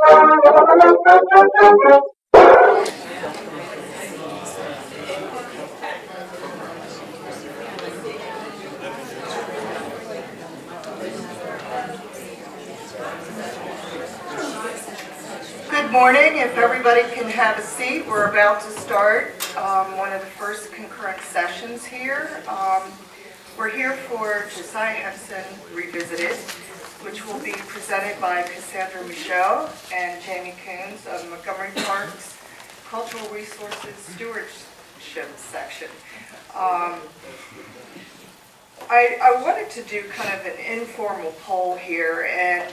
Good morning. If everybody can have a seat, we're about to start one of the first concurrent sessions here. We're here for Josiah Henson Revisited, which will be presented by Cassandra Michaud and Jamie Kuhns of Montgomery Parks Cultural Resources Stewardship Section. I wanted to do kind of an informal poll here and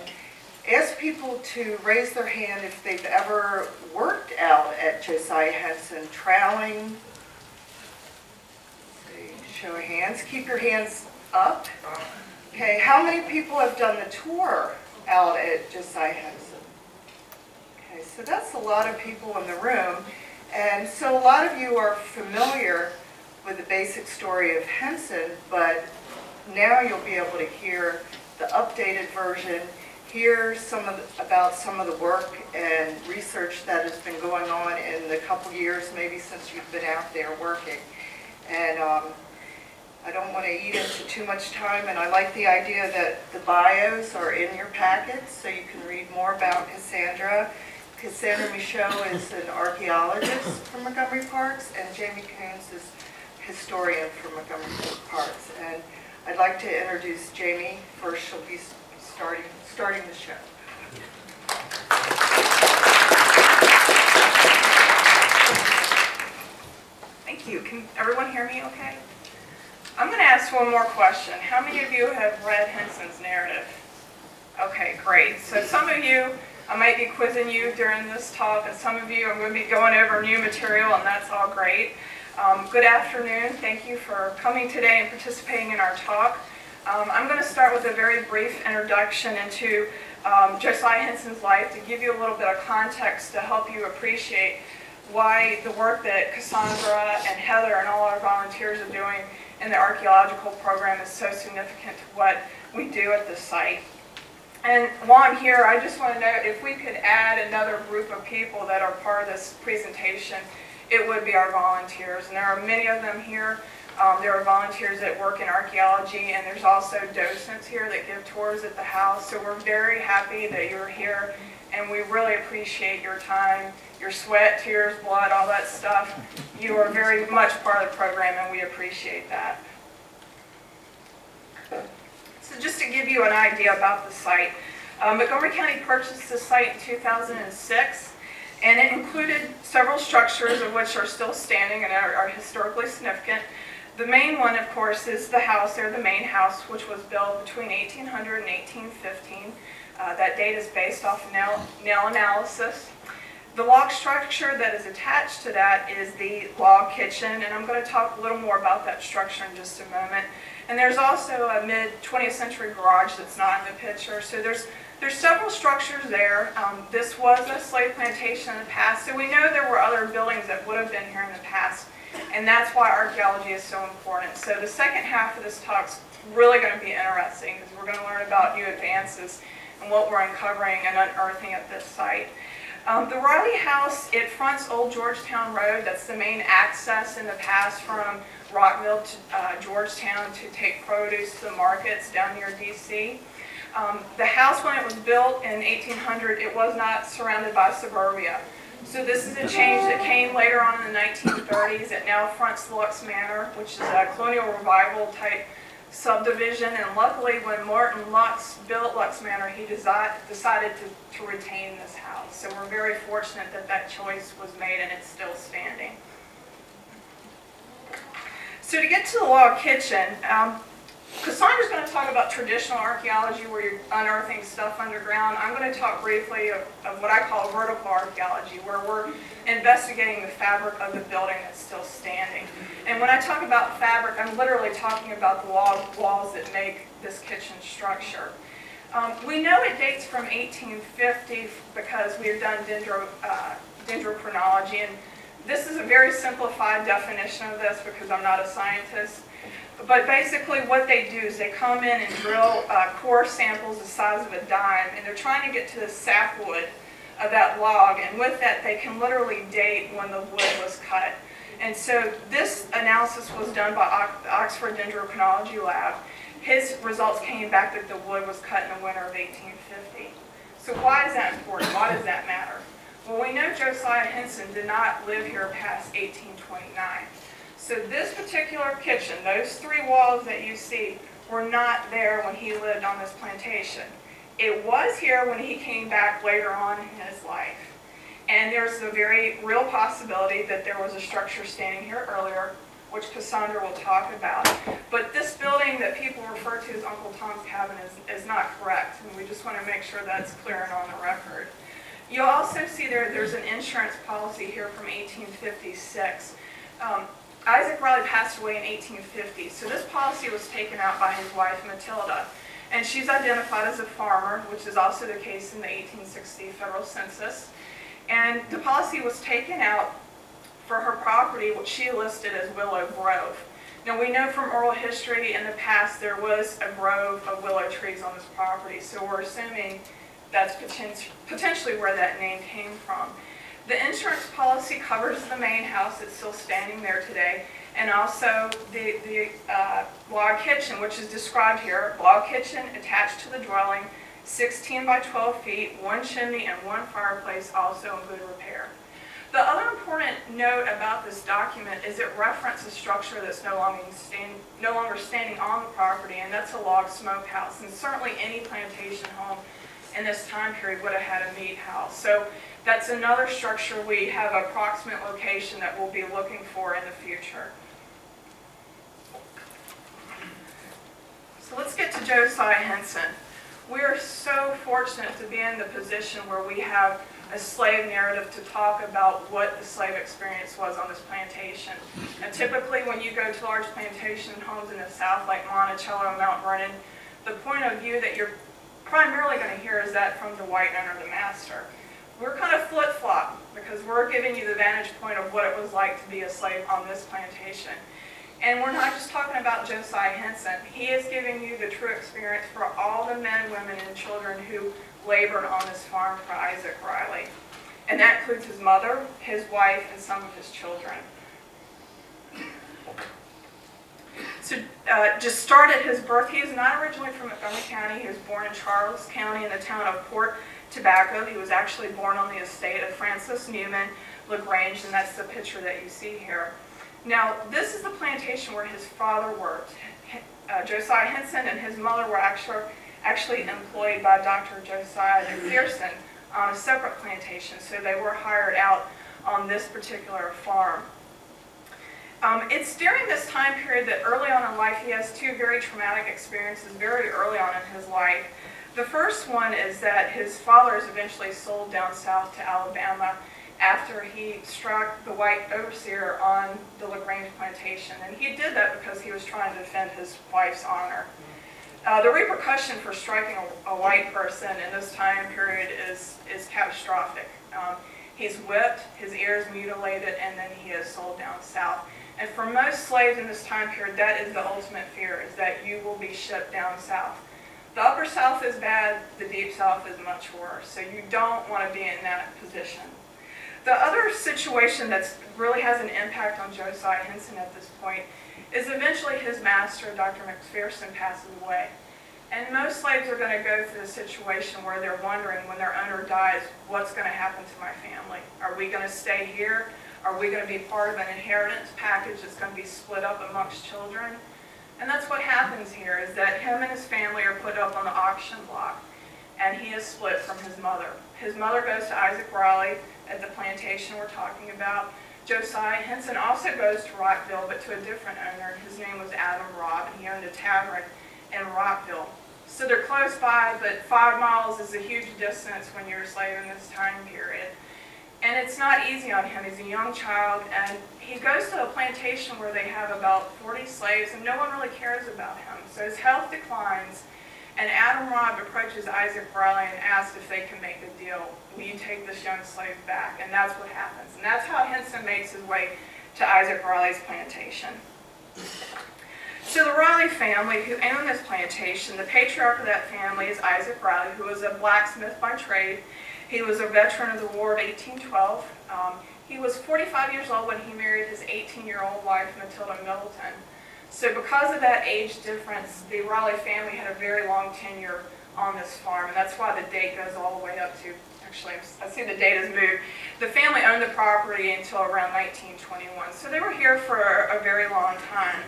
ask people to raise their hand if they've ever worked out at Josiah Henson, troweling. Show of hands. Keep your hands up. Okay, how many people have done the tour out at Josiah Henson? Okay, so that's a lot of people in the room. And so a lot of you are familiar with the basic story of Henson, but now you'll be able to hear the updated version, hear about some of the work and research that has been going on in the couple years, maybe since you've been out there working. And I don't want to eat into too much time, and I like the idea that the bios are in your packets so you can read more about Cassandra. Cassandra Michaud is an archaeologist from Montgomery Parks, and Jamie Kuhns is historian from Montgomery Parks. And I'd like to introduce Jamie first. She'll be starting the show. Thank you. Can everyone hear me okay? I'm going to ask one more question. How many of you have read Henson's narrative? Okay, great. So some of you, I might be quizzing you during this talk, and some of you I'm going to be going over new material, and that's all great. Good afternoon. Thank you for coming today and participating in our talk. I'm going to start with a very brief introduction into Josiah Henson's life to give you a little bit of context to help you appreciate why the work that Cassandra and Heather and all our volunteers are doing in the archaeological program is so significant to what we do at the site. And while I'm here, I just want to note if we could add another group of people that are part of this presentation, it would be our volunteers. And there are many of them here. There are volunteers that work in archaeology, and there's also docents here that give tours at the house. So we're very happy that you're here, and we really appreciate your time, your sweat, tears, blood, all that stuff. You are very much part of the program, and we appreciate that. So just to give you an idea about the site, Montgomery County purchased the site in 2006, and it included several structures of which are still standing and are historically significant. The main one, of course, is the house there, the main house, which was built between 1800 and 1815. That date is based off nail analysis. The log structure that is attached to that is the log kitchen, and I'm going to talk a little more about that structure in just a moment. And there's also a mid-20th century garage that's not in the picture. So there's several structures there. This was a slave plantation in the past, so we know there were other buildings that would have been here in the past, and that's why archaeology is so important. So the second half of this talk's really going to be interesting because we're going to learn about new advances and what we're uncovering and unearthing at this site. The Riley House, it fronts Old Georgetown Road. That's the main access in the past from Rockville to Georgetown to take produce to the markets down near DC. The house, when it was built in 1800, it was not surrounded by suburbia. So this is a change that came later on in the 1930s. It now fronts Lux Manor, which is a colonial revival type subdivision. And luckily, when Martin Lux built Lux Manor, he decided to retain this house. So we're very fortunate that that choice was made and it's still standing. So to get to the log kitchen, Cassandra's going to talk about traditional archaeology where you're unearthing stuff underground. I'm going to talk briefly of what I call vertical archaeology, where we're investigating the fabric of the building that's still standing. And when I talk about fabric, I'm literally talking about the log walls that make this kitchen structure. We know it dates from 1850 because we've done dendrochronology, and this is a very simplified definition of this because I'm not a scientist. But basically what they do is they come in and drill core samples the size of a dime, and they're trying to get to the sapwood of that log, and with that they can literally date when the wood was cut. And so this analysis was done by the Oxford Dendrochronology Lab. His results came back that the wood was cut in the winter of 1850. So why is that important? Why does that matter? Well, we know Josiah Henson did not live here past 1829. So this particular kitchen, those three walls that you see, were not there when he lived on this plantation. It was here when he came back later on in his life. And there's a very real possibility that there was a structure standing here earlier, which Cassandra will talk about. But this building that people refer to as Uncle Tom's Cabin is not correct, and we just want to make sure that's clear and on the record. You'll also see there's an insurance policy here from 1856. Isaac Riley passed away in 1850, so this policy was taken out by his wife Matilda. And she's identified as a farmer, which is also the case in the 1860 federal census. And the policy was taken out for her property, which she listed as Willow Grove. Now we know from oral history in the past there was a grove of willow trees on this property, so we're assuming that's potentially where that name came from. The insurance policy covers the main house, it's still standing there today, and also the log kitchen, which is described here. Log kitchen attached to the dwelling, 16 by 12 feet, one chimney and one fireplace, also in good repair. The other important note about this document is it references a structure that's no longer standing on the property, and that's a log smokehouse. And certainly any plantation home in this time period would have had a meat house. So that's another structure we have an approximate location that we'll be looking for in the future. So let's get to Josiah Henson. We are so fortunate to be in the position where we have a slave narrative to talk about what the slave experience was on this plantation. And typically when you go to large plantation homes in the South like Monticello and Mount Vernon, the point of view that you're primarily going to hear is that from the white owner, the master. We're kind of flip-flop because we're giving you the vantage point of what it was like to be a slave on this plantation. And we're not just talking about Josiah Henson. He is giving you the true experience for all the men, women, and children who labored on this farm for Isaac Riley. And that includes his mother, his wife, and some of his children. So just start at his birth. He is not originally from Montgomery County. He was born in Charles County in the town of Port Tobacco. He was actually born on the estate of Francis Newman LaGrange, and that's the picture that you see here. Now, this is the plantation where his father worked. Josiah Henson and his mother were actually employed by Dr. Josiah Henson on a separate plantation, so they were hired out on this particular farm. It's during this time period that early on in life he has two very traumatic experiences very early on in his life. The first one is that his father is eventually sold down south to Alabama after he struck the white overseer on the LaGrange plantation. And he did that because he was trying to defend his wife's honor. The repercussion for striking a white person in this time period is catastrophic. He's whipped, his ears mutilated, and then he is sold down south. And for most slaves in this time period, that is the ultimate fear, is that you will be shipped down south. The upper south is bad, the deep south is much worse, so you don't want to be in that position. The other situation that really has an impact on Josiah Henson at this point is eventually his master, Dr. McPherson, passes away. And most slaves are going to go through a situation where they're wondering when their owner dies, what's going to happen to my family? Are we going to stay here? Are we going to be part of an inheritance package that's going to be split up amongst children? And that's what happens here, is that him and his family are put up on the auction block, and he is split from his mother. His mother goes to Isaac Riley at the plantation we're talking about. Josiah Henson also goes to Rockville, but to a different owner. His name was Adam Robb, and he owned a tavern in Rockville. So they're close by, but 5 miles is a huge distance when you're a slave in this time period. And it's not easy on him. He's a young child, and he goes to a plantation where they have about 40 slaves, and no one really cares about him. So his health declines, and Adam Robb approaches Isaac Riley and asks if they can make a deal. Will you take this young slave back? And that's what happens. And that's how Henson makes his way to Isaac Riley's plantation. So the Riley family who owned this plantation, the patriarch of that family is Isaac Riley, who was a blacksmith by trade. He was a veteran of the War of 1812. He was 45 years old when he married his 18-year-old wife, Matilda Middleton. So because of that age difference, the Riley family had a very long tenure on this farm, and that's why the date goes all the way up to, actually, I see the date has moved. The family owned the property until around 1921, so they were here for a very long time.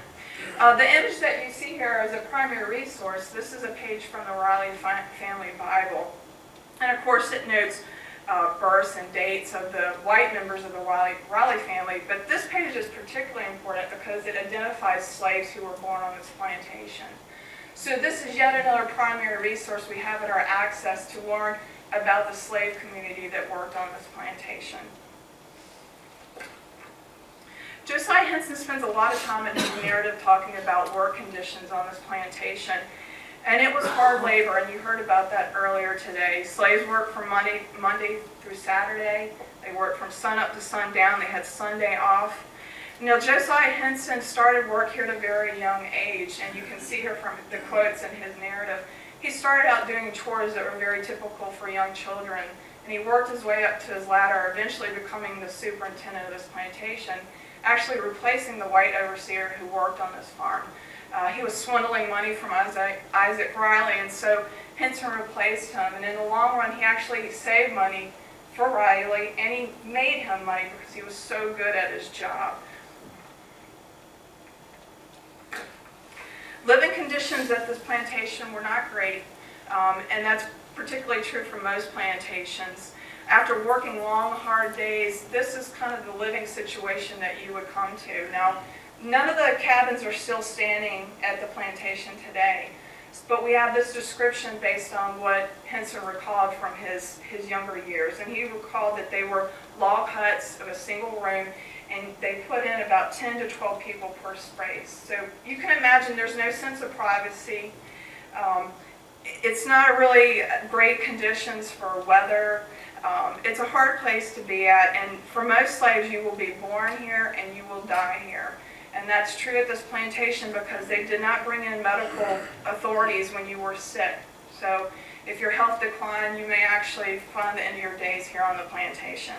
The image that you see here is a primary resource. This is a page from the Riley family Bible, and of course it notes births and dates of the white members of the Riley family, but this page is particularly important because it identifies slaves who were born on this plantation. So this is yet another primary resource we have at our access to learn about the slave community that worked on this plantation. Josiah Henson spends a lot of time in his narrative talking about work conditions on this plantation. And it was hard labor, and you heard about that earlier today. Slaves worked from Monday through Saturday. They worked from sun up to sundown. They had Sunday off. Now, Josiah Henson started work here at a very young age, and you can see here from the quotes in his narrative. He started out doing chores that were very typical for young children, and he worked his way up to his ladder, eventually becoming the superintendent of this plantation, actually replacing the white overseer who worked on this farm. He was swindling money from Isaac Riley, and so Henson replaced him. And in the long run, he actually saved money for Riley, and he made him money because he was so good at his job. Living conditions at this plantation were not great, and that's particularly true for most plantations. After working long, hard days, this is kind of the living situation that you would come to. Now, none of the cabins are still standing at the plantation today, but we have this description based on what Henson recalled from his younger years. And he recalled that they were log huts of a single room, and they put in about 10 to 12 people per space. So you can imagine there's no sense of privacy. It's not really great conditions for weather. It's a hard place to be at, and for most slaves, you will be born here and you will die here. And that's true at this plantation because they did not bring in medical authorities when you were sick. So if your health declined, you may actually find the end of your days here on the plantation.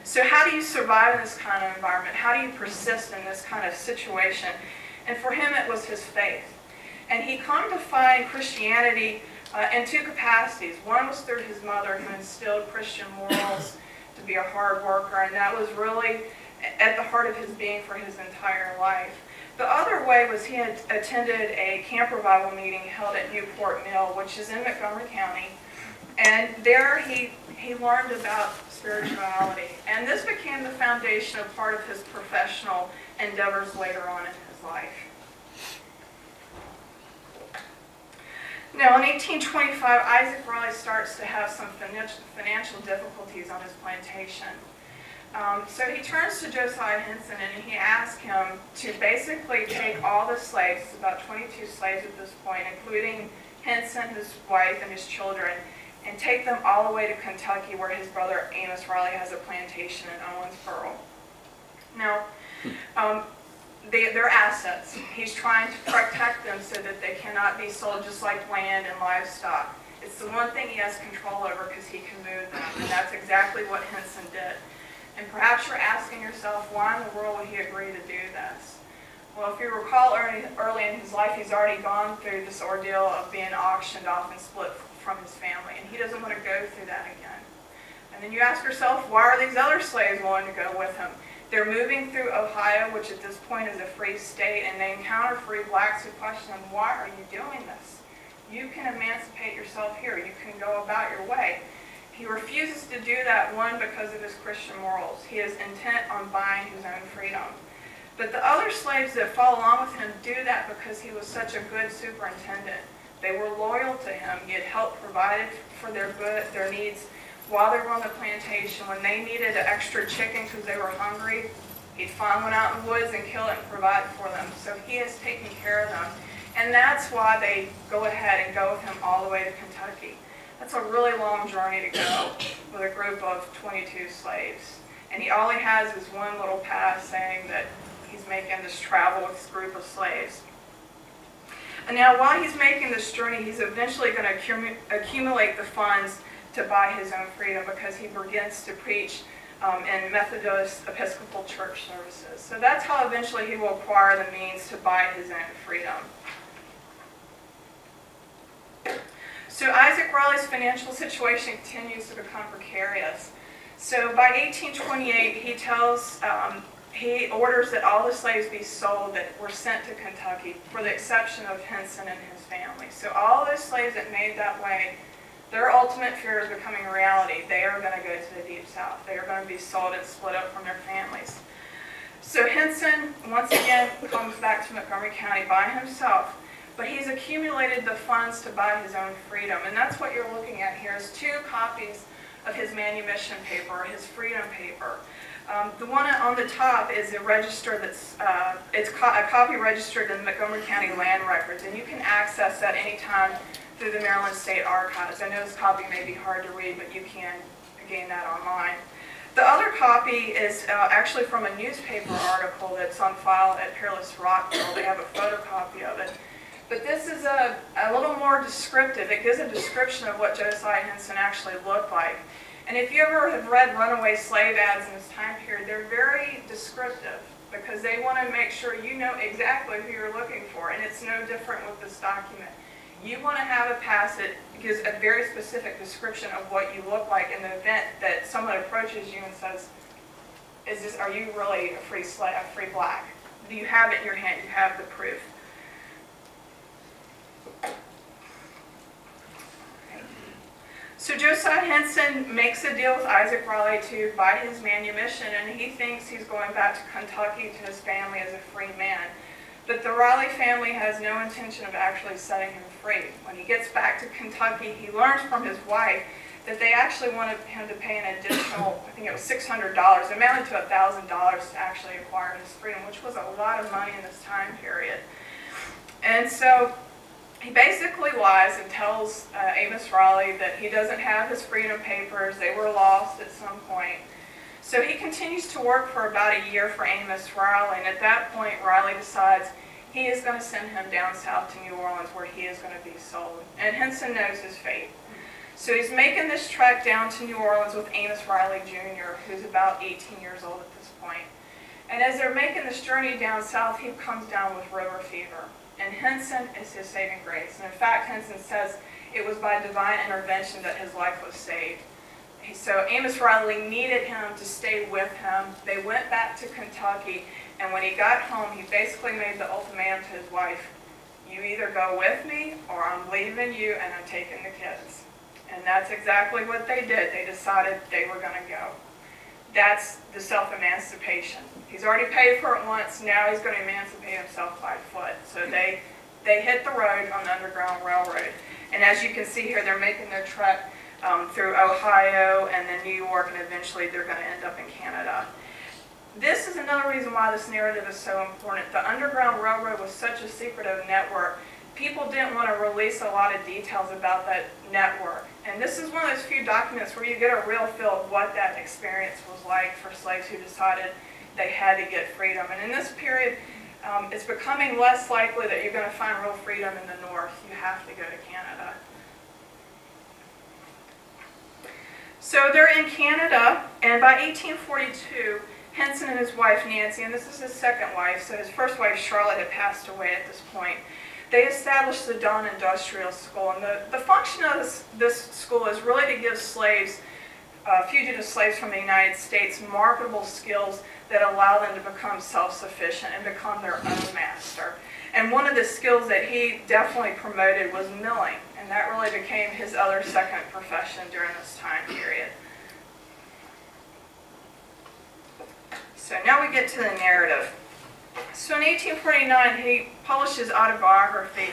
So how do you survive in this kind of environment? How do you persist in this kind of situation? And for him, it was his faith. And he come to find Christianity in two capacities. One was through his mother, who instilled Christian morals, to be a hard worker, and that was really at the heart of his being for his entire life. The other way was he had attended a camp revival meeting held at Newport Mill, which is in Montgomery County, and there he learned about spirituality, and this became the foundation of part of his professional endeavors later on in his life. Now, in 1825, Isaac Riley starts to have some financial difficulties on his plantation. So he turns to Josiah Henson and he asks him to basically take all the slaves, about 22 slaves at this point, including Henson, his wife, and his children, and take them all the way to Kentucky, where his brother Amos Riley has a plantation in Owensboro. Now, they're assets. He's trying to protect them so that they cannot be sold, just like land and livestock. It's the one thing he has control over because he can move them, and that's exactly what Henson did. And perhaps you're asking yourself, why in the world would he agree to do this? Well, if you recall early in his life, he's already gone through this ordeal of being auctioned off and split from his family, and he doesn't want to go through that again. And then you ask yourself, why are these other slaves willing to go with him? They're moving through Ohio, which at this point is a free state, and they encounter free blacks who question them, why are you doing this? You can emancipate yourself here. You can go about your way. He refuses to do that, one, because of his Christian morals. He is intent on buying his own freedom. But the other slaves that follow along with him do that because he was such a good superintendent. They were loyal to him. He had helped provide for their needs while they were on the plantation. When they needed an extra chicken because they were hungry, he'd find one out in the woods and kill it and provide for them. So he has taken care of them. And that's why they go ahead and go with him all the way to Kentucky. That's a really long journey to go with a group of 22 slaves. And all he has is one little pass saying that he's making this travel with this group of slaves. And now while he's making this journey, he's eventually going to accumulate the funds to buy his own freedom, because he begins to preach in Methodist Episcopal Church services. So that's how eventually he will acquire the means to buy his own freedom. So Isaac Raleigh's financial situation continues to become precarious. So by 1828, he orders that all the slaves be sold that were sent to Kentucky, for the exception of Henson and his family. So all those slaves that made that way, their ultimate fear is becoming a reality. They are going to go to the Deep South. They are going to be sold and split up from their families. So Henson, once again, comes back to Montgomery County by himself, but he's accumulated the funds to buy his own freedom. And that's what you're looking at here, is 2 copies of his manumission paper, his freedom paper. The one on the top is a register that's, it's a copy registered in the Montgomery County Land Records, and you can access that anytime through the Maryland State Archives. I know this copy may be hard to read, but you can gain that online. The other copy is actually from a newspaper article that's on file at Peerless Rockville. They have a photocopy of it. But this is a little more descriptive. It gives a description of what Josiah Henson actually looked like. And if you ever have read runaway slave ads in this time period, they're very descriptive, because they want to make sure you know exactly who you're looking for. And it's no different with this document. You want to have a pass that gives a very specific description of what you look like in the event that someone approaches you and says, are you really a free slave, a free black? Do you have it in your hand? You have the proof. So Josiah Henson makes a deal with Isaac Raleigh to buy his manumission, and he thinks he's going back to Kentucky to his family as a free man. But the Raleigh family has no intention of actually setting him free. When he gets back to Kentucky, he learns from his wife that they actually wanted him to pay an additional, I think it was $600, amounted to $1,000 to actually acquire his freedom, which was a lot of money in this time period. And so he basically lies and tells Amos Raleigh that he doesn't have his freedom papers. They were lost at some point. So he continues to work for about a year for Amos Raleigh, and at that point Raleigh decides he is going to send him down south to New Orleans, where he is going to be sold. And Henson knows his fate. So he's making this trek down to New Orleans with Amos Raleigh Jr., who's about 18 years old at this point. And as they're making this journey down south, he comes down with river fever. And Henson is his saving grace. And in fact, Henson says it was by divine intervention that his life was saved. So Amos Raleigh needed him to stay with him. They went back to Kentucky, and when he got home, he basically made the ultimatum to his wife: you either go with me, or I'm leaving you and I'm taking the kids. And that's exactly what they did. They decided they were going to go. That's the self-emancipation. He's already paid for it once, now he's going to emancipate himself by foot. So they hit the road on the Underground Railroad. And as you can see here, they're making their trek through Ohio and then New York, and eventually they're going to end up in Canada. This is another reason why this narrative is so important. The Underground Railroad was such a secretive network. People didn't want to release a lot of details about that network. And this is one of those few documents where you get a real feel of what that experience was like for slaves who decided they had to get freedom. And in this period, it's becoming less likely that you're going to find real freedom in the North. You have to go to Canada. So they're in Canada, and by 1842, Henson and his wife Nancy, and this is his second wife, so his first wife Charlotte had passed away at this point, they established the Dawn Industrial School. And the function of this school is really to give slaves, fugitive slaves from the United States, marketable skills that allow them to become self-sufficient and become their own master. And one of the skills that he definitely promoted was milling, and that really became his other second profession during this time period. So now we get to the narrative. So in 1849, he published his autobiography,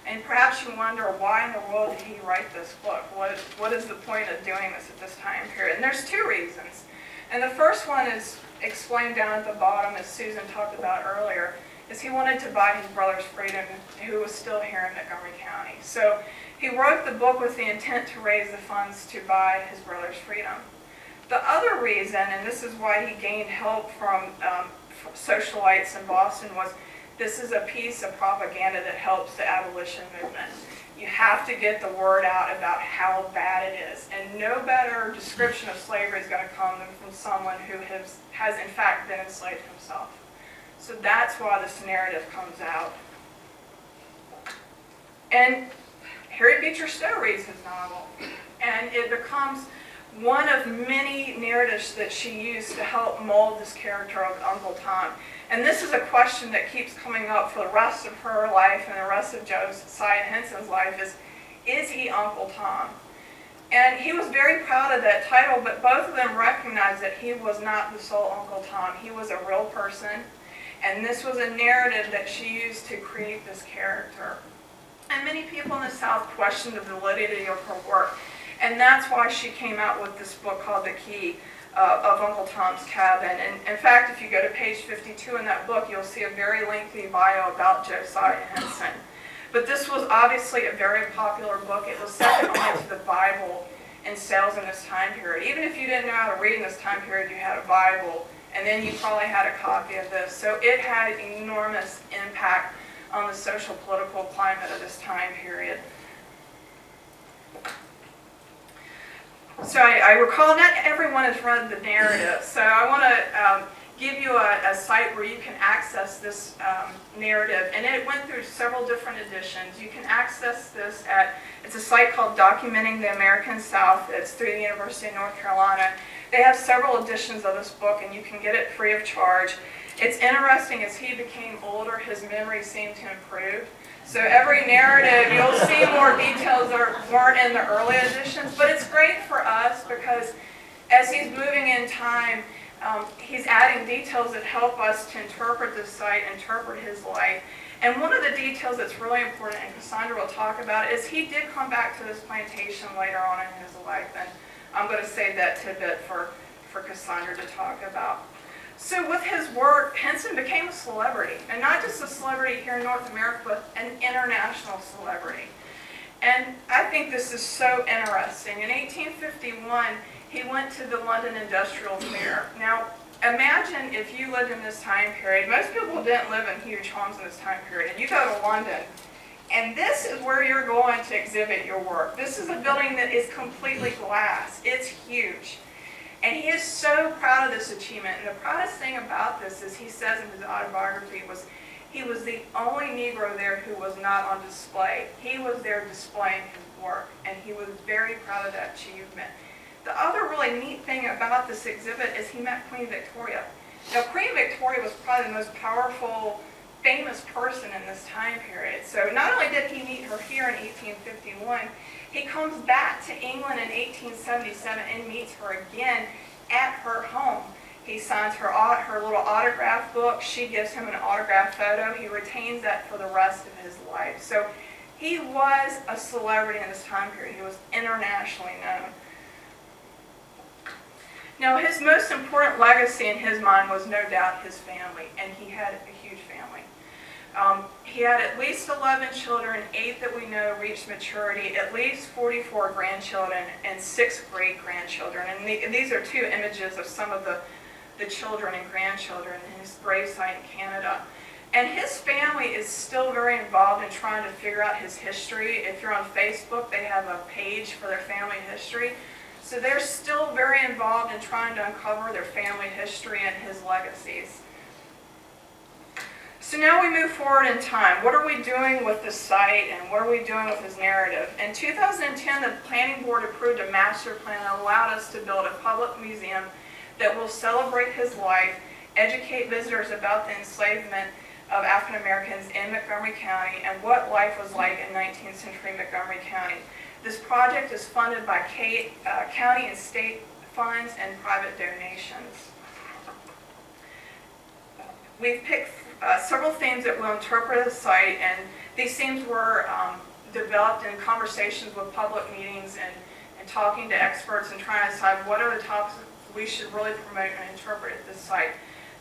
and perhaps you wonder, why in the world did he write this book? What is the point of doing this at this time period? And there's two reasons. And the first one is explained down at the bottom, as Susan talked about earlier, is he wanted to buy his brother's freedom, who was still here in Montgomery County. So he wrote the book with the intent to raise the funds to buy his brother's freedom. The other reason, and this is why he gained help from socialites in Boston was, this is a piece of propaganda that helps the abolition movement. You have to get the word out about how bad it is. And no better description of slavery is going to come than from someone who has in fact been enslaved himself. So that's why this narrative comes out. And Harriet Beecher Stowe reads his novel, and it becomes one of many narratives that she used to help mold this character of Uncle Tom. And this is a question that keeps coming up for the rest of her life and the rest of Josiah Henson's life is he Uncle Tom? And he was very proud of that title, but both of them recognized that he was not the sole Uncle Tom. He was a real person, and this was a narrative that she used to create this character. And many people in the South questioned the validity of her work, and that's why she came out with this book called The Key of Uncle Tom's Cabin. And in fact, if you go to page 52 in that book, you'll see a very lengthy bio about Josiah Henson. But this was obviously a very popular book. It was second only to the Bible in sales in this time period. Even if you didn't know how to read in this time period, you had a Bible, and then you probably had a copy of this. So it had enormous impact on the social political climate of this time period. So I recall not everyone has read the narrative, so I want to give you a site where you can access this narrative, and it went through several different editions. You can access this it's a site called Documenting the American South. It's through the University of North Carolina. They have several editions of this book, and you can get it free of charge. It's interesting, as he became older, his memory seemed to improve. So every narrative, you'll see more details that weren't in the early editions, but it's great for us because as he's moving in time, he's adding details that help us to interpret the site, interpret his life. And one of the details that's really important, and Cassandra will talk about, is he did come back to this plantation later on in his life, and I'm going to save that tidbit for Cassandra to talk about. So with his work, Henson became a celebrity, and not just a celebrity here in North America, but an international celebrity. And I think this is so interesting. In 1851, he went to the London Industrial Fair. Now, imagine if you lived in this time period. Most people didn't live in huge homes in this time period, and you go to London, and this is where you're going to exhibit your work. This is a building that is completely glass. It's huge. And he is so proud of this achievement. And the proudest thing about this is he says in his autobiography was he was the only Negro there who was not on display. He was there displaying his work, and he was very proud of that achievement. The other really neat thing about this exhibit is he met Queen Victoria. Now, Queen Victoria was probably the most powerful, famous person in this time period. So not only did he meet her here in 1851, he comes back to England in 1877 and meets her again at her home. He signs her little autograph book. She gives him an autograph photo. He retains that for the rest of his life. So he was a celebrity in this time period. He was internationally known. Now, his most important legacy in his mind was no doubt his family, and he had a huge family. He had at least 11 children, 8 that we know reached maturity, at least 44 grandchildren, and 6 great-grandchildren. And these are 2 images of some of the children and grandchildren in his gravesite in Canada. And his family is still very involved in trying to figure out his history. If you're on Facebook, they have a page for their family history. So they're still very involved in trying to uncover their family history and his legacies. So now we move forward in time. What are we doing with the site, and what are we doing with his narrative? In 2010, the Planning Board approved a master plan that allowed us to build a public museum that will celebrate his life, educate visitors about the enslavement of African Americans in Montgomery County and what life was like in 19th century Montgomery County. This project is funded by county and state funds and private donations. We've picked several themes that will interpret the site, and these themes were developed in conversations with public meetings and talking to experts and trying to decide what are the topics we should really promote and interpret at this site.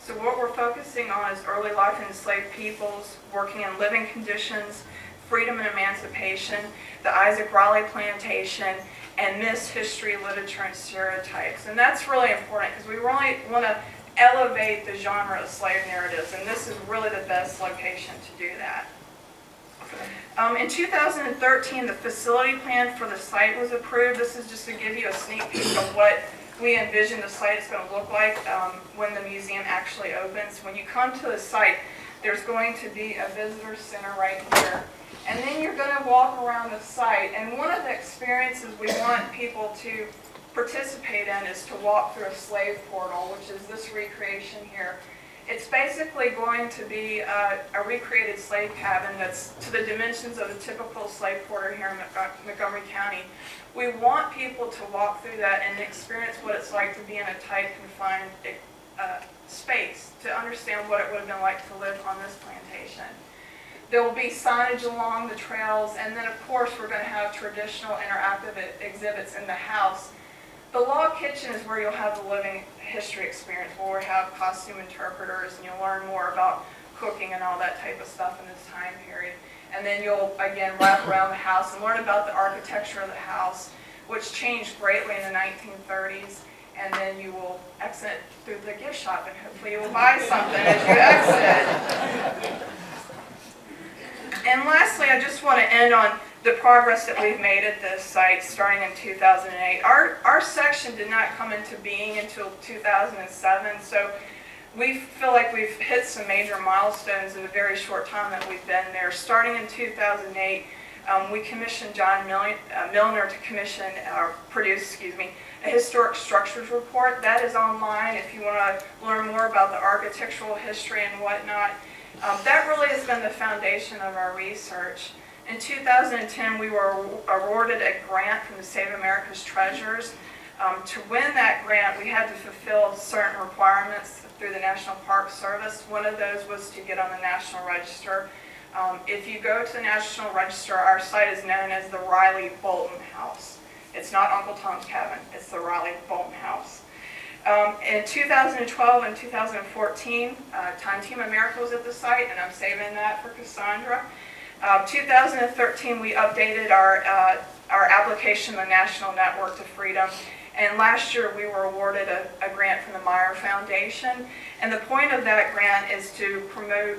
So what we're focusing on is early life in enslaved peoples, working in living conditions, freedom and emancipation, the Isaac Raleigh plantation, and myths, history, literature, and stereotypes. And that's really important because we really want to elevate the genre of slave narratives, and this is really the best location to do that. In 2013, the facility plan for the site was approved. This is just to give you a sneak peek of what we envision the site is going to look like when the museum actually opens. When you come to the site, there's going to be a visitor center right here. And then you're going to walk around the site. And one of the experiences we want people to participate in is to walk through a slave portal, which is this recreation here. It's basically going to be a recreated slave cabin that's to the dimensions of a typical slave quarter here in Montgomery County. We want people to walk through that and experience what it's like to be in a tight, confined space, to understand what it would have been like to live on this plantation. There will be signage along the trails, and then of course we're going to have traditional interactive exhibits in the house. The log kitchen is where you'll have the living history experience, where we'll have costume interpreters, and you'll learn more about cooking and all that type of stuff in this time period. And then you'll, again, wrap around the house and learn about the architecture of the house, which changed greatly in the 1930s. And then you will exit through the gift shop, and hopefully you will buy something as you exit. And lastly, I just want to end on the progress that we've made at this site starting in 2008. Our section did not come into being until 2007, so we feel like we've hit some major milestones in a very short time that we've been there. Starting in 2008, we commissioned John Milner to produce a historic structures report. That is online if you want to learn more about the architectural history and whatnot. That really has been the foundation of our research. In 2010, we were awarded a grant from the State of America's Treasures. To win that grant, we had to fulfill certain requirements through the National Park Service. One of those was to get on the National Register. If you go to the National Register, our site is known as the Riley Bolton House. It's not Uncle Tom's Cabin, it's the Riley Bolton House. In 2012 and 2014, Time Team America was at the site, and I'm saving that for Cassandra. 2013, we updated our application to the National Network to Freedom. And last year, we were awarded a grant from the Meyer Foundation. And the point of that grant is to promote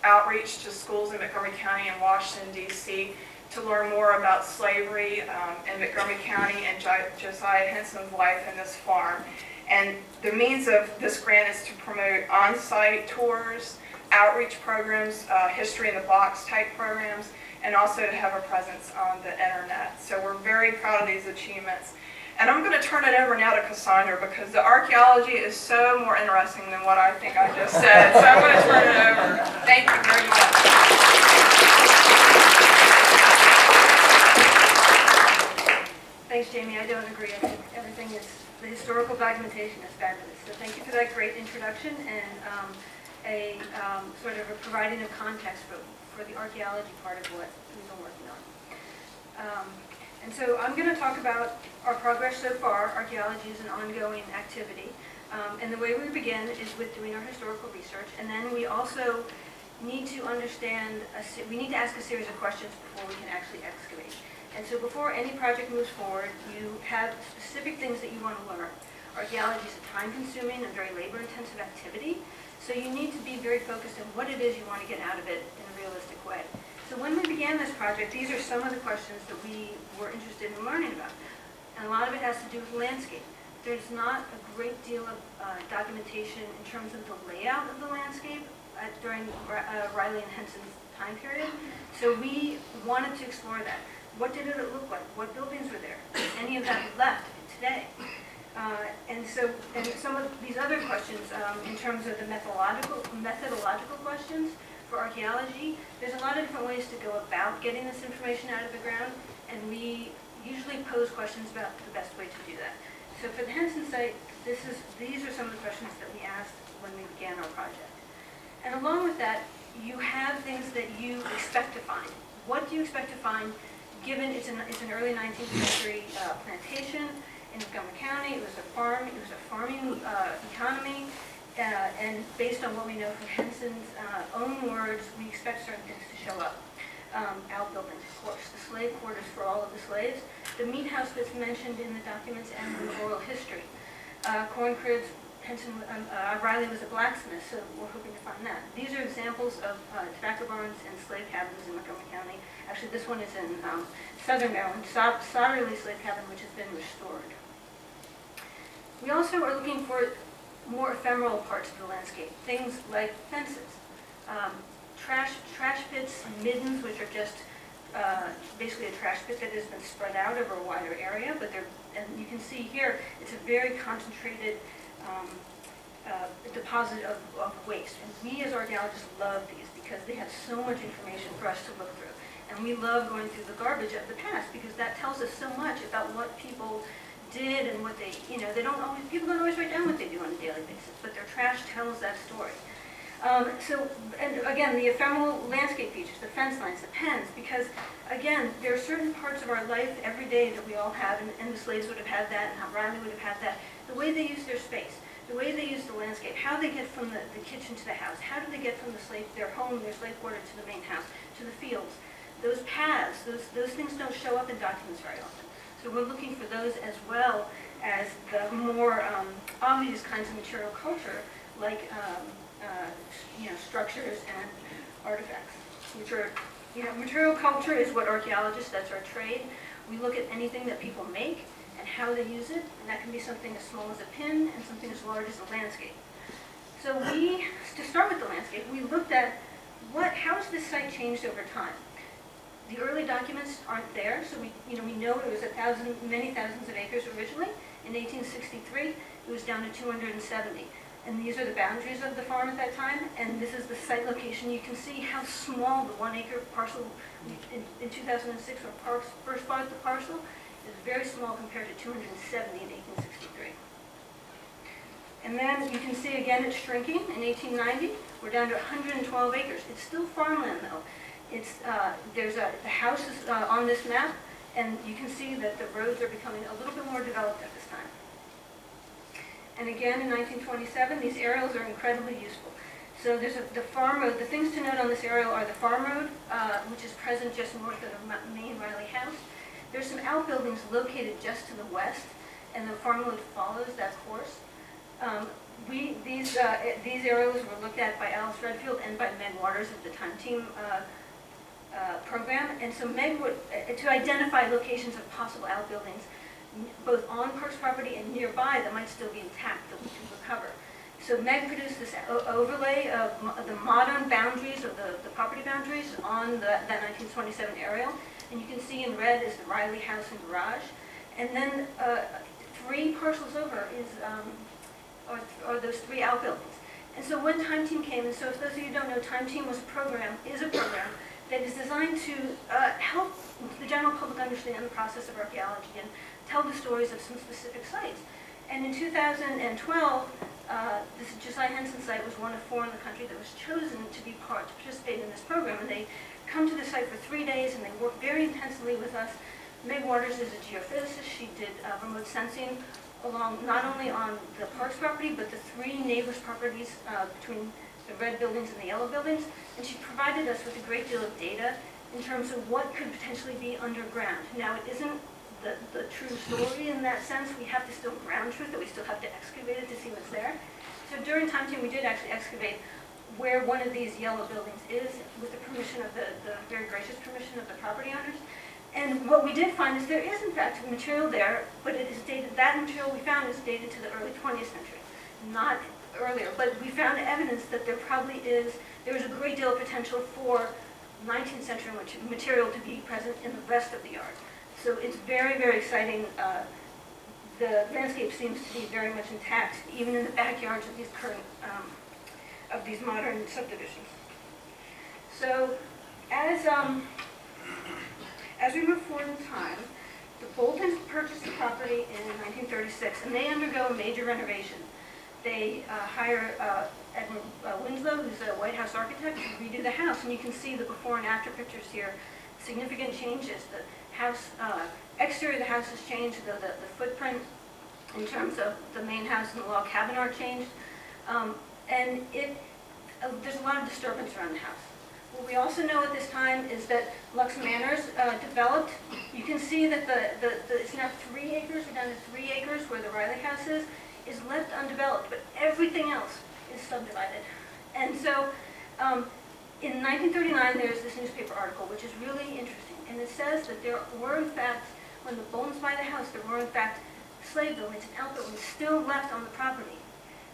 outreach to schools in Montgomery County and Washington, D.C. to learn more about slavery in Montgomery County and Josiah Henson's life in this farm. And the means of this grant is to promote on-site tours, outreach programs, history in the box type programs, and also to have a presence on the internet. So we're very proud of these achievements. And I'm going to turn it over now to Cassandra because the archaeology is so more interesting than what I think I just said. So I'm going to turn it over. Thank you very much. Thanks, Jamie. I don't agree. I think everything is, the historical documentation is fabulous. So thank you for that great introduction and sort of a providing of context for the archaeology part of what we've been working on. And so I'm going to talk about our progress so far. Archaeology is an ongoing activity. And the way we begin is with doing our historical research. And then we also need to understand, we need to ask a series of questions before we can actually excavate. And so before any project moves forward, you have specific things that you want to learn. Archaeology is a time-consuming and very labor-intensive activity. So you need to be very focused on what it is you want to get out of it in a realistic way. So when we began this project, these are some of the questions that we were interested in learning about. And a lot of it has to do with landscape. There's not a great deal of documentation in terms of the layout of the landscape during Riley and Henson's time period. So we wanted to explore that. What did it look like? What buildings were there? Is any of that left today? And some of these other questions, in terms of the methodological questions for archaeology, there's a lot of different ways to go about getting this information out of the ground, and we usually pose questions about the best way to do that. So for the Henson site, these are some of the questions that we asked when we began our project. And along with that, you have things that you expect to find. What do you expect to find, given it's an early 19th century plantation in Montgomery County? It was a farming economy, and based on what we know from Henson's own words, we expect certain things to show up. Outbuildings, of course, the slave quarters for all of the slaves, the meat house that's mentioned in the documents and the oral history, corn cribs, Riley was a blacksmith, so we're hoping to find that. These are examples of tobacco barns and slave cabins in Montgomery County. Actually, this one is in southern Maryland, Solderly slave cabin, which has been restored. We also are looking for more ephemeral parts of the landscape, things like fences, trash pits, middens, which are just basically a trash pit that has been spread out over a wider area, but and you can see here, it's a very concentrated deposit of waste. And we as archaeologists love these because they have so much information for us to look through. And we love going through the garbage of the past because that tells us so much about what people did and what they, people don't always write down what they do on a daily basis, but their trash tells that story. And again, the ephemeral landscape features, the fence lines, the pens, because again, there are certain parts of our life every day that we all have, and the slaves would have had that, and how Riley would have had that, the way they use their space, the way they use the landscape, how they get from the kitchen to the house, how do they get from their home, their slave quarter to the main house, to the fields. Those paths, those things don't show up in documents very often. So we're looking for those as well as the more obvious kinds of material culture, like structures and artifacts, which are, material culture is what archaeologists, that's our trade. We look at anything that people make and how they use it, and that can be something as small as a pin and something as large as a landscape. So to start with the landscape, we looked at how has this site changed over time? The early documents aren't there, so we know it was many thousands of acres originally. In 1863, it was down to 270. And these are the boundaries of the farm at that time, and this is the site location. You can see how small the 1 acre parcel in 2006, when Parks first bought the parcel, is very small compared to 270 in 1863. And then you can see again it's shrinking. In 1890, we're down to 112 acres. It's still farmland though. The house is on this map, and you can see that the roads are becoming a little bit more developed at this time. And again, in 1927, these aerials are incredibly useful. So there's the farm road. The things to note on this aerial are the farm road, which is present just north of the main Riley house. There's some outbuildings located just to the west, and the farm road follows that course. These aerials were looked at by Alice Redfield and by Meg Waters of the Time Team program. And so Meg would, to identify locations of possible outbuildings, both on Parks property and nearby that might still be intact that we could recover. So Meg produced this overlay of the modern boundaries, of the property boundaries on that 1927 aerial. And you can see in red is the Riley house and garage. And then 3 parcels over are those 3 outbuildings. And so when Time Team came, and so if those of you who don't know, Time Team is a program that is designed to help the general public understand the process of archaeology and tell the stories of some specific sites. And in 2012, this Josiah Henson site was one of 4 in the country that was chosen to participate in this program. And they come to the site for 3 days, and they work very intensely with us. Meg Waters is a geophysicist. She did remote sensing along not only on the Parks property, but the 3 neighbors' properties between the red buildings and the yellow buildings. And she provided us with a great deal of data in terms of what could potentially be underground. Now, it isn't the true story in that sense. We have to still ground truth, that we still have to excavate it to see what's there. So during Time Team, we did actually excavate where one of these yellow buildings is, with the permission of the very gracious permission of the property owners. And what we did find is there is, in fact, material there, but it is dated, that material we found is dated to the early 20th century, not earlier. But we found evidence that there is a great deal of potential for 19th century material to be present in the rest of the yard. So it's very, very exciting. The landscape seems to be very much intact, even in the backyards of these current, of these modern subdivisions. So as we move forward in time, the Boltons purchased the property in 1936, and they undergo a major renovation. They hire Edward Winslow, who's a White House architect, to redo the house, and you can see the before and after pictures here. Significant changes. The house, exterior of the house has changed, the footprint in terms of the main house and the log cabin are changed, and there's a lot of disturbance around the house. What we also know at this time is that Lux Manors developed. You can see that it's now 3 acres, we're down to 3 acres where the Riley house is. is left undeveloped, but everything else is subdivided. And so in 1939, there's this newspaper article, which is really interesting. And it says that there were, in fact, when the Boltons buy the house, there were, in fact, slave buildings and outbuildings still left on the property.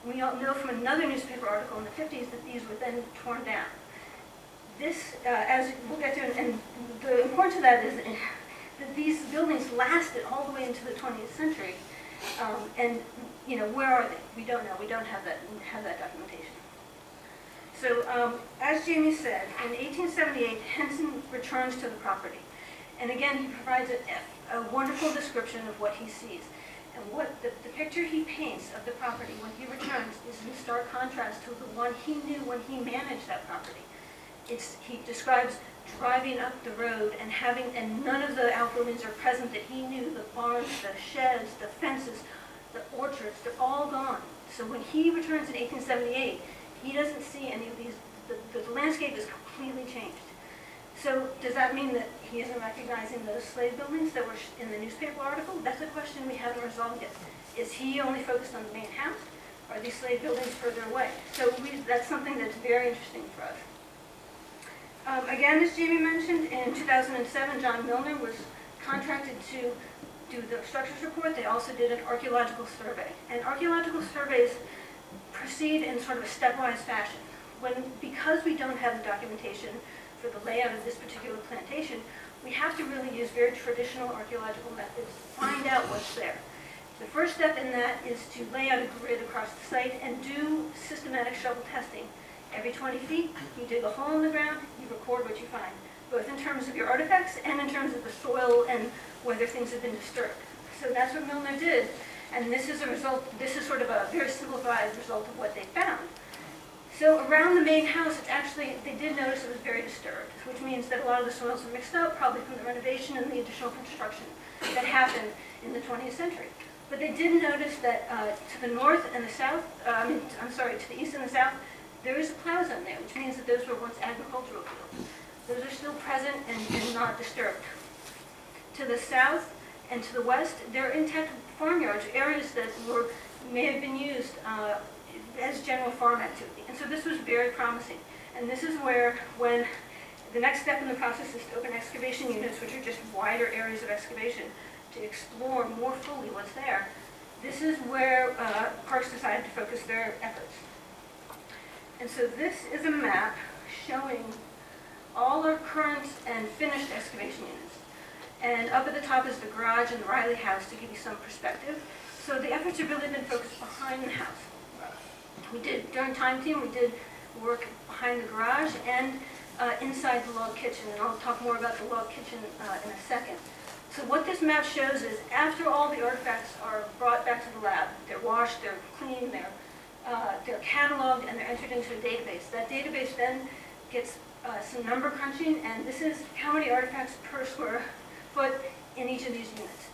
We all know from another newspaper article in the 50s that these were then torn down. This, as we'll get to, and the importance of that is that these buildings lasted all the way into the 20th century. And, you know, where are they? We don't know. We don't have that documentation. So, as Jamie said, in 1878, Henson returns to the property. And again, he provides a wonderful description of what he sees. And what the picture he paints of the property when he returns is in stark contrast to the one he knew when he managed that property. He describes driving up the road and none of the outbuildings are present that he knew. The barns, the sheds, the fences, the orchards, they're all gone. So when he returns in 1878, he doesn't see any of these, the landscape is completely changed. So does that mean that he isn't recognizing those slave buildings that were in the newspaper article? That's a question we haven't resolved yet. Is he only focused on the main house? Or are these slave buildings further away? So that's something that's very interesting for us. Again, as Jamie mentioned, in 2007, John Milner was contracted to do the structures report. They also did an archaeological survey. And archaeological surveys proceed in sort of a stepwise fashion. Because we don't have the documentation for the layout of this particular plantation, we have to really use very traditional archaeological methods to find out what's there. The first step in that is to lay out a grid across the site and do systematic shovel testing. Every 20 feet, you dig a hole in the ground, you record what you find, both in terms of your artifacts and in terms of the soil and whether things have been disturbed. So that's what Milner did, and this is a result, this is sort of a very simplified result of what they found. So around the main house, it's actually, they did notice it was very disturbed, which means that a lot of the soils are mixed up, probably from the renovation and the additional construction that happened in the 20th century. But they did notice that to the north and the south, to the east and the south, there is a plow zone there, which means that those were once agricultural fields. Those are still present and not disturbed. To the south and to the west, there are intact farmyards, areas that may have been used as general farm activity. And so this was very promising. And this is where, when the next step in the process is to open excavation units, which are just wider areas of excavation, to explore more fully what's there. This is where Parks decided to focus their efforts. And so this is a map showing all our current and finished excavation units. And up at the top is the garage and the Riley house to give you some perspective. So the efforts have really been focused behind the house. During Time Team, we did work behind the garage and inside the log kitchen, and I'll talk more about the log kitchen in a second. So what this map shows is after all the artifacts are brought back to the lab, they're washed, they're cleaned, they're cataloged, and they're entered into a database. That database then gets some number crunching, and this is how many artifacts per square foot in each of these units.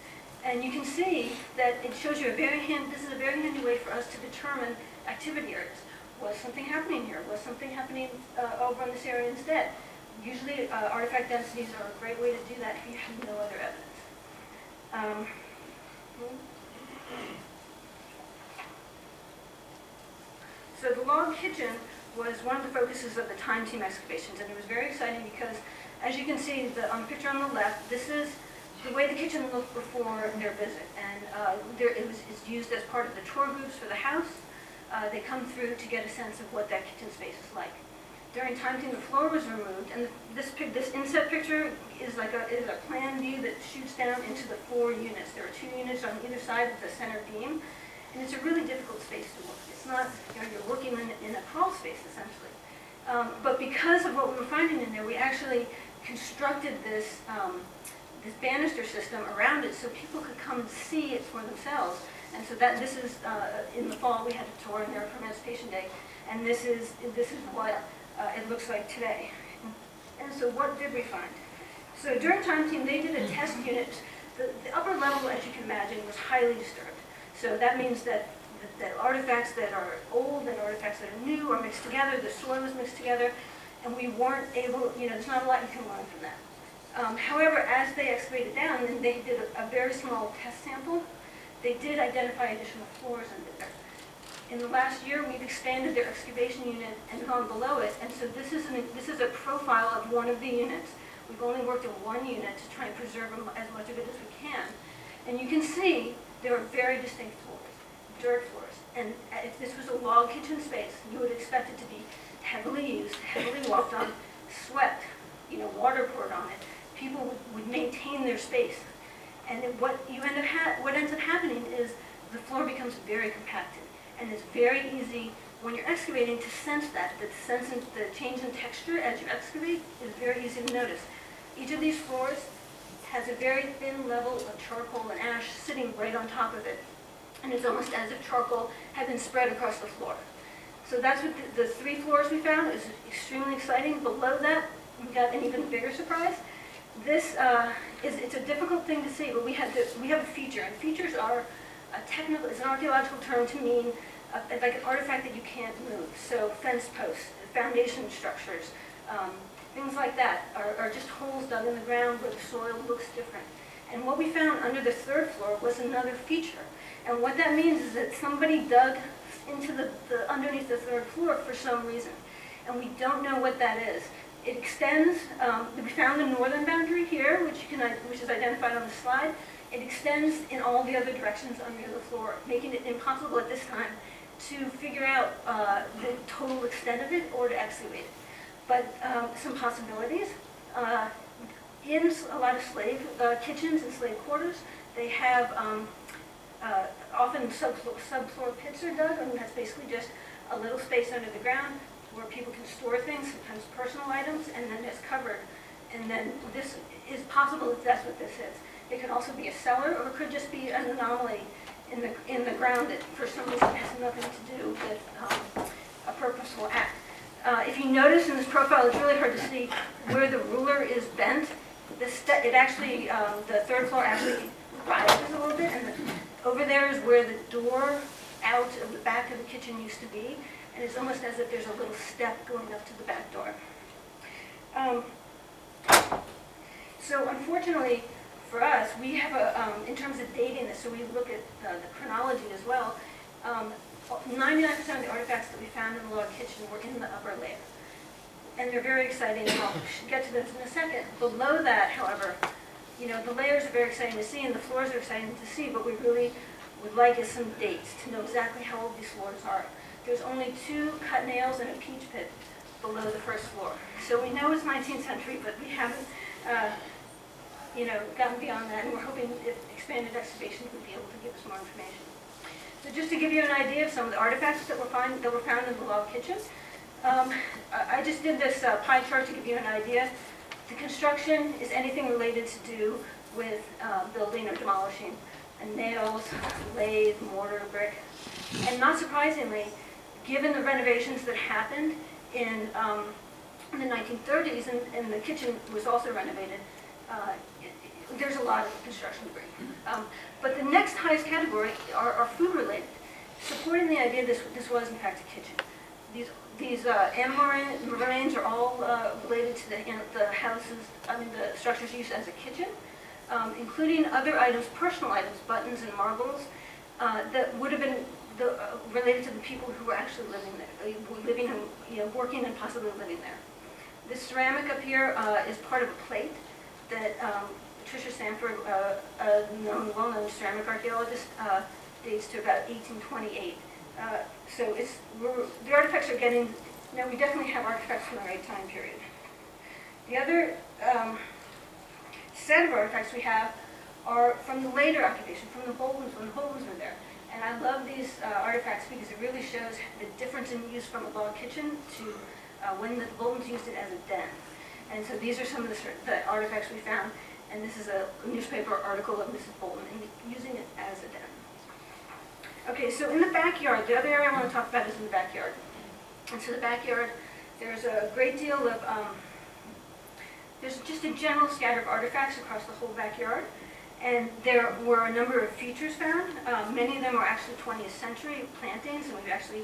And you can see that it shows you this is a very handy way for us to determine activity areas. Was something happening here? Was something happening over in this area instead? Usually artifact densities are a great way to do that if you have no other evidence. So the log kitchen was one of the focuses of the Time Team excavations, and it was very exciting because, as you can see on the picture on the left, this is the way the kitchen looked before their visit, and it's used as part of the tour groups for the house. They come through to get a sense of what that kitchen space is like. During Time Team, the floor was removed, and this inset picture is a plan view that shoots down into the 4 units. There are 2 units on either side of the center beam, and it's a really difficult space to work. It's not, you're working in a crawl space, essentially. But because of what we were finding in there, we actually constructed this banister system around it so people could come and see it for themselves. And so this is, in the fall, we had a tour in there for Emancipation Day, and this is what it looks like today. And so what did we find? So during Time Team, they did a test unit. The upper level, as you can imagine, was highly disturbed. So that means that the artifacts that are old and artifacts that are new are mixed together, the soil is mixed together, and we weren't able, there's not a lot you can learn from that. However, as they excavated down, and they did a very small test sample, they did identify additional floors under there. In the last year, we've expanded their excavation unit and gone below it, and so this is a profile of one of the units. We've only worked on one unit to try and preserve as much of it as we can. And you can see there are very distinct floors, dirt floors. And if this was a log kitchen space, you would expect it to be heavily used, heavily walked on, swept, water poured on it. People would maintain their space. And what ends up happening is the floor becomes very compacted. And it's very easy when you're excavating to sense that. The change in texture as you excavate is very easy to notice. Each of these floors has a very thin level of charcoal and ash sitting right on top of it. And it's almost as if charcoal had been spread across the floor. So that's what the 3 floors we found is extremely exciting. Below that, we got an even bigger surprise. This it's a difficult thing to see, but we have a feature, and features are it's an archaeological term to mean like an artifact that you can't move. So fence posts, foundation structures, things like that are just holes dug in the ground where the soil looks different. And what we found under the 3rd floor was another feature. And what that means is that somebody dug into the underneath the 3rd floor for some reason. And we don't know what that is. It extends, we found the northern boundary here, which is identified on the slide. It extends in all the other directions under the floor, making it impossible at this time to figure out the total extent of it or to excavate it. But some possibilities. In a lot of slave kitchens and slave quarters, they have often subfloor pits are dug, and that's basically just a little space under the ground where people can store things, sometimes personal items, and then it's covered. And then this is possible if that's what this is. It could also be a cellar, or it could just be an anomaly in the ground that for some reason has nothing to do with a purposeful act. If you notice in this profile, it's really hard to see where the ruler is bent. The 3rd floor actually rises a little bit, and over there is where the door out of the back of the kitchen used to be, and it's almost as if there's a little step going up to the back door. So unfortunately for us, we have in terms of dating this, so we look at the chronology as well, 99% of the artifacts that we found in the log kitchen were in the upper layer. And they're very exciting, and I'll get to this in a second. Below that, however, the layers are very exciting to see, and the floors are exciting to see, but we really would like is some dates to know exactly how old these floors are. There's only 2 cut nails and a peach pit below the 1st floor. So we know it's 19th century, but we haven't gotten beyond that, and we're hoping if expanded excavation would be able to give us more information. So just to give you an idea of some of the artifacts that were found in the log kitchen, I just did this pie chart to give you an idea. The construction is anything related to do with building or demolishing, and nails, lathe, mortar, brick. And not surprisingly, given the renovations that happened in the 1930s, and the kitchen was also renovated, there's a lot of construction debris. But the next highest category are food related, supporting the idea this was in fact a kitchen. These animal remains are all related to the houses, the structures used as a kitchen, including other items, personal items, buttons and marbles, that would have been related to the people who were actually living there, working and possibly living there. This ceramic up here is part of a plate that Patricia Sanford, a well-known ceramic archaeologist, dates to about 1828. So the artifacts are getting, we definitely have artifacts from the right time period. The other set of artifacts we have are from the later occupation, from the Boltons, when the Boltons were there. And I love these artifacts because it really shows the difference in use from a log kitchen to when the Boltons used it as a den. And so these are some of the artifacts we found, and this is a newspaper article of Mrs. Bolton using it as a den. Okay, so in the backyard, the other area I want to talk about is in the backyard. And so the backyard, there's a great deal of, there's just a general scatter of artifacts across the whole backyard. And there were a number of features found. Many of them are actually 20th century plantings, and we actually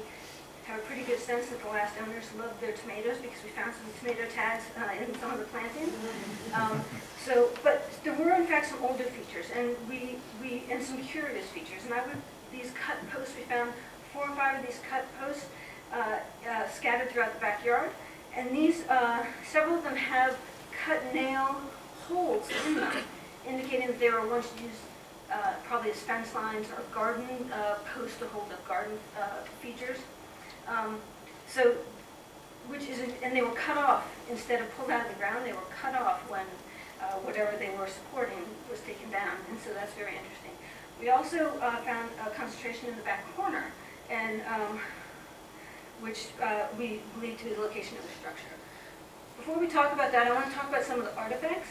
have a pretty good sense that the last owners loved their tomatoes because we found some tomato tags in some of the plantings. But there were in fact some older features, and we and some curious features. And these cut posts, we found 4 or 5 of these cut posts scattered throughout the backyard. And these, several of them have cut nail holes in them, indicating that they were once used probably as fence lines or garden posts to hold up garden features. And they were cut off instead of pulled out of the ground. They were cut off when whatever they were supporting was taken down, and so that's very interesting. We also found a concentration in the back corner, and which we believe to be the location of the structure. Before we talk about that, I want to talk about some of the artifacts,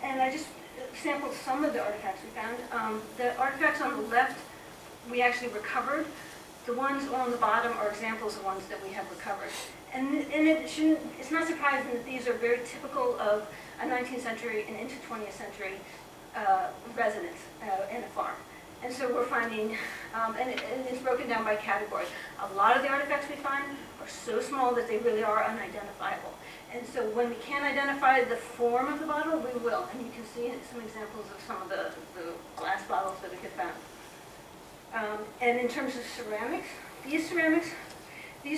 and I just sampled some of the artifacts we found. The artifacts on the left we actually recovered. The ones on the bottom are examples of ones that we have recovered. And it's not surprising that these are very typical of a 19th century and into 20th century residence in a farm. And so we're finding, and it's broken down by category. A lot of the artifacts we find are so small that they really are unidentifiable. And so when we can't identify the form of the bottle, we will. And you can see some examples of some of the glass bottles that we have found. And in terms of ceramics, these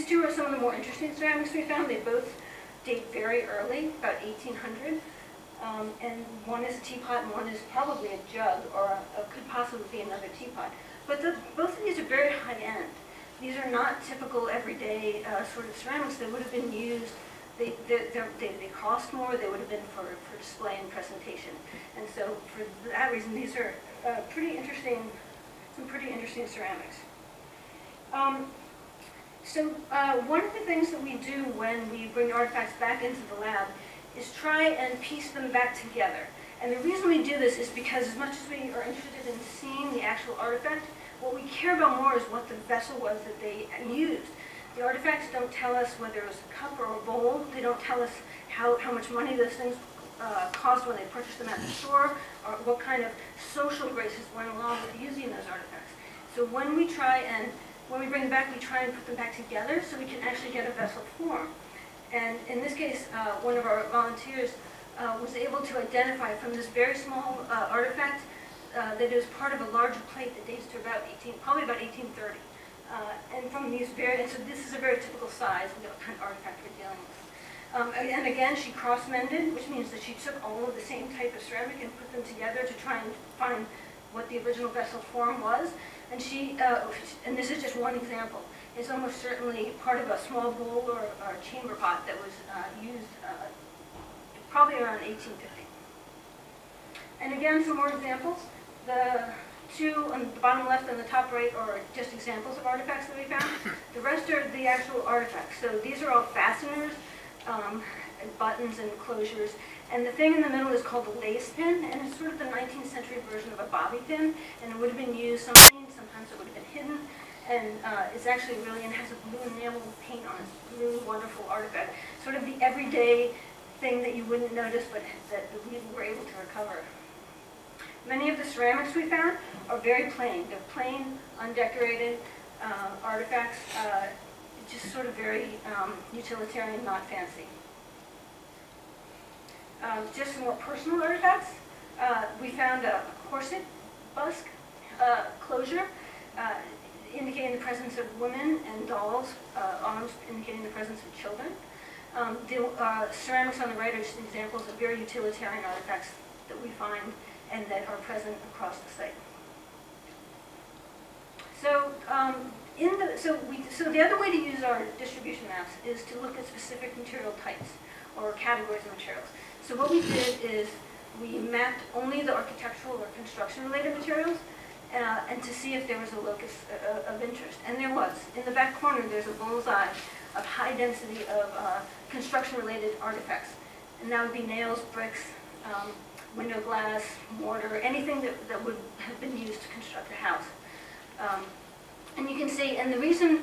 two are some of the more interesting ceramics we found. They both date very early, about 1800. And one is a teapot and one is probably a jug, or could possibly be another teapot. But both of these are very high end. These are not typical everyday sort of ceramics that would have been used. They cost more. They would have been for display and presentation. And so for that reason, these are pretty interesting. Some pretty interesting ceramics. One of the things that we do when we bring artifacts back into the lab is try and piece them back together. And the reason we do this is because as much as we are interested in seeing the actual artifact, what we care about more is what the vessel was that they used. The artifacts don't tell us whether it was a cup or a bowl. They don't tell us how much money those things cost when they purchased them at the store, or what kind of social graces went along with using those artifacts. So when we bring them back, we try and put them back together so we can actually get a vessel form. And in this case, one of our volunteers was able to identify from this very small artifact that it was part of a larger plate that dates to probably about 1830. And from these so this is a very typical size of the kind of artifact we're dealing with. And again, she cross-mended, which means that she took all of the same type of ceramic and put them together to try and find what the original vessel form was. And and this is just one example. It's almost certainly part of a small bowl or a chamber pot that was used probably around 1850. And again, some more examples. The two on the bottom left and the top right are just examples of artifacts that we found. The rest are the actual artifacts. So these are all fasteners, and buttons and closures. And the thing in the middle is called the lace pin, and it's sort of the 19th century version of a bobby pin, and it would have been used sometimes it would have been hidden, and it's actually really, and it has a blue enamel paint on it. It's a really wonderful artifact. Sort of the everyday thing that you wouldn't notice, but that we were able to recover. Many of the ceramics we found are very plain. They're plain, undecorated artifacts, just sort of very utilitarian, not fancy. Just some more personal artifacts. We found a corset busk closure indicating the presence of women and dolls, arms indicating the presence of children. The ceramics on the right are just examples of very utilitarian artifacts that we find and that are present across the site. So, so the other way to use our distribution maps is to look at specific material types or categories of materials. So what we did is we mapped only the architectural or construction-related materials and to see if there was a locus of interest. And there was. In the back corner, there's a bullseye of high density of construction-related artifacts. And that would be nails, bricks, window glass, mortar, anything that would have been used to construct a house. And you can see, and the reason,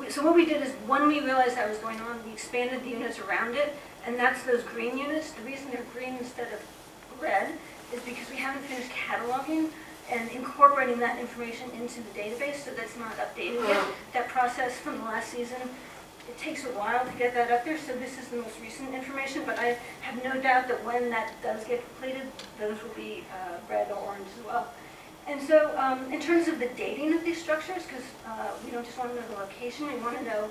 so what we did is when we realized that was going on, we expanded the units around it, and that's those green units. The reason they're green instead of red is because we haven't finished cataloging and incorporating that information into the database, so that's not updated yet. That process from the last season, it takes a while to get that up there, so this is the most recent information, but I have no doubt that when that does get completed, those will be red or orange as well. And so in terms of the dating of these structures, because we don't just want to know the location, we want to know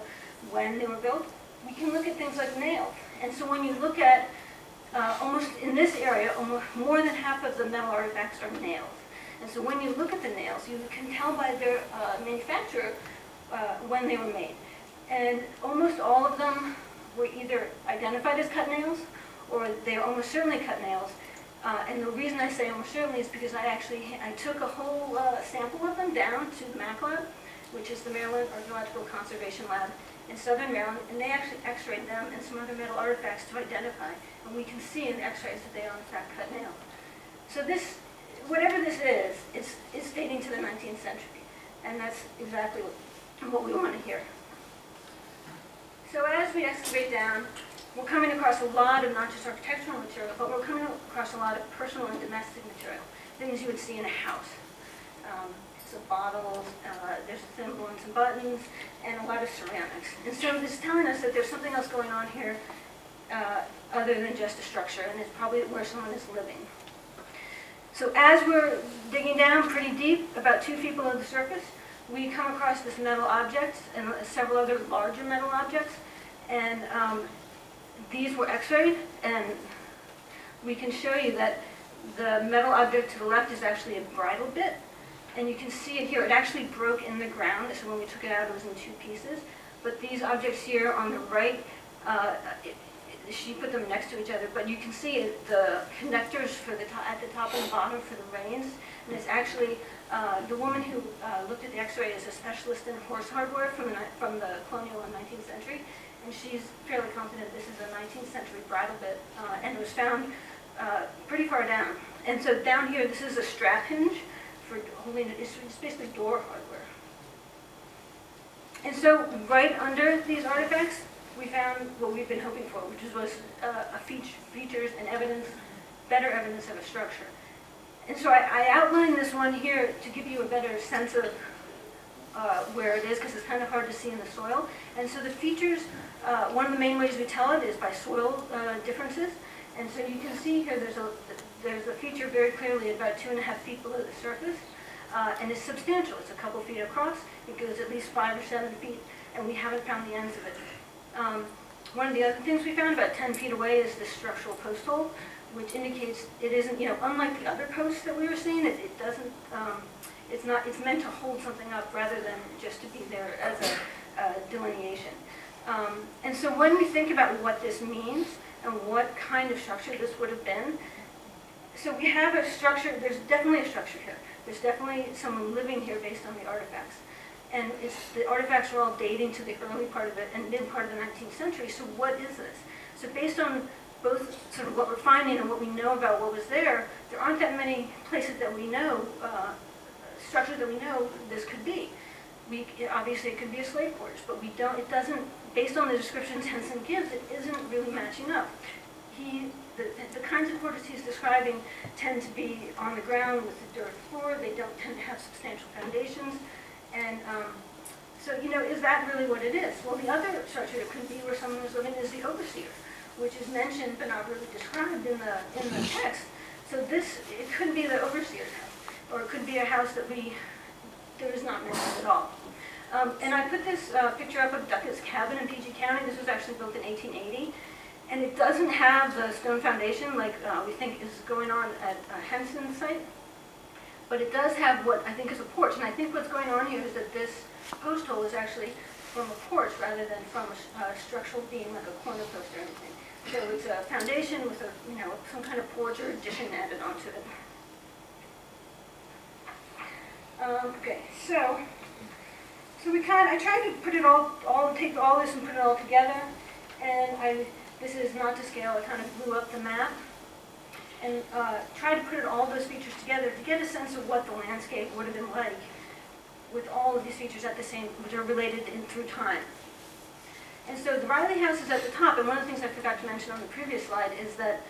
when they were built, we can look at things like nails. And so when you look at almost in this area, almost more than half of the metal artifacts are nails. And so when you look at the nails, you can tell by their manufacturer when they were made. And almost all of them were either identified as cut nails, or they are almost certainly cut nails. And the reason I say almost certainly is because I took a whole sample of them down to the MAC lab, which is the Maryland Archaeological Conservation Lab in Southern Maryland, and they actually x-rayed them and some other metal artifacts to identify. And we can see in the x-rays that they are in fact cut nails. So this, whatever this is, it's dating to the 19th century. And that's exactly what we want to hear. So as we excavate down, we're coming across a lot of not just architectural material, but we're coming across a lot of personal and domestic material, things you would see in a house. So bottles, there's a thimble and some buttons, and a lot of ceramics. And so this is telling us that there's something else going on here other than just a structure, and it's probably where someone is living. So as we're digging down pretty deep, about 2 feet below the surface, we come across this metal object and several other larger metal objects. And these were x-rayed, and we can show you that the metal object to the left is actually a bridle bit. And you can see it here. It actually broke in the ground, so when we took it out, it was in 2 pieces. But these objects here on the right, she put them next to each other, but you can see the conductors for at the top and the bottom for the reins. And it's actually, the woman who looked at the x-ray is a specialist in horse hardware from the colonial and 19th century. And she's fairly confident this is a 19th century bridle bit, and it was found pretty far down. And so down here, this is a strap hinge for holding it. It's basically door hardware. And so right under these artifacts, we found what we've been hoping for, which was features and evidence, better evidence of a structure. And so I outlined this one here to give you a better sense of where it is, because it's kind of hard to see in the soil. And so the features, one of the main ways we tell it is by soil differences. And so you can see here there's a feature very clearly about 2.5 feet below the surface. And it's substantial. It's a couple feet across. It goes at least 5 or 7 feet, and we haven't found the ends of it. One of the other things we found about 10 feet away is this structural post hole, which indicates it isn't, unlike the other posts that we were seeing, it doesn't, it's meant to hold something up rather than just to be there as a delineation. And so when we think about what this means and what kind of structure this would have been, so we have a structure, there's definitely a structure here. There's definitely someone living here based on the artifacts. And the artifacts are all dating to the early part of it and mid part of the 19th century, so what is this? So based on both sort of what we're finding and what we know about what was there aren't that many places that we know, structures that we know this could be. Obviously it could be a slave quarters, but we don't, it doesn't, based on the descriptions Henson gives, it isn't really matching up. The kinds of quarters he's describing tend to be on the ground with the dirt floor. They don't tend to have substantial foundations. And so, is that really what it is? Well, the other structure it could be where someone was living is the overseer, which is mentioned but not really described in the text. So it could be the overseer's house, or it could be a house that there is not mentioned at all. And I put this picture up of Duckett's cabin in PG County. This was actually built in 1880. And it doesn't have the stone foundation like we think is going on at Henson's site. But it does have what I think is a porch. And I think what's going on here is that this post hole is actually from a porch rather than from a structural beam like a corner post or anything. So it's a foundation with some kind of porch or addition added onto it. Okay, so I tried to put it take all this and put it all together. And this is not to scale. I kind of blew up the map and tried to put all those features together to get a sense of what the landscape would have been like with all of these features which are related through time. And so the Riley house is at the top, and one of the things I forgot to mention on the previous slide is that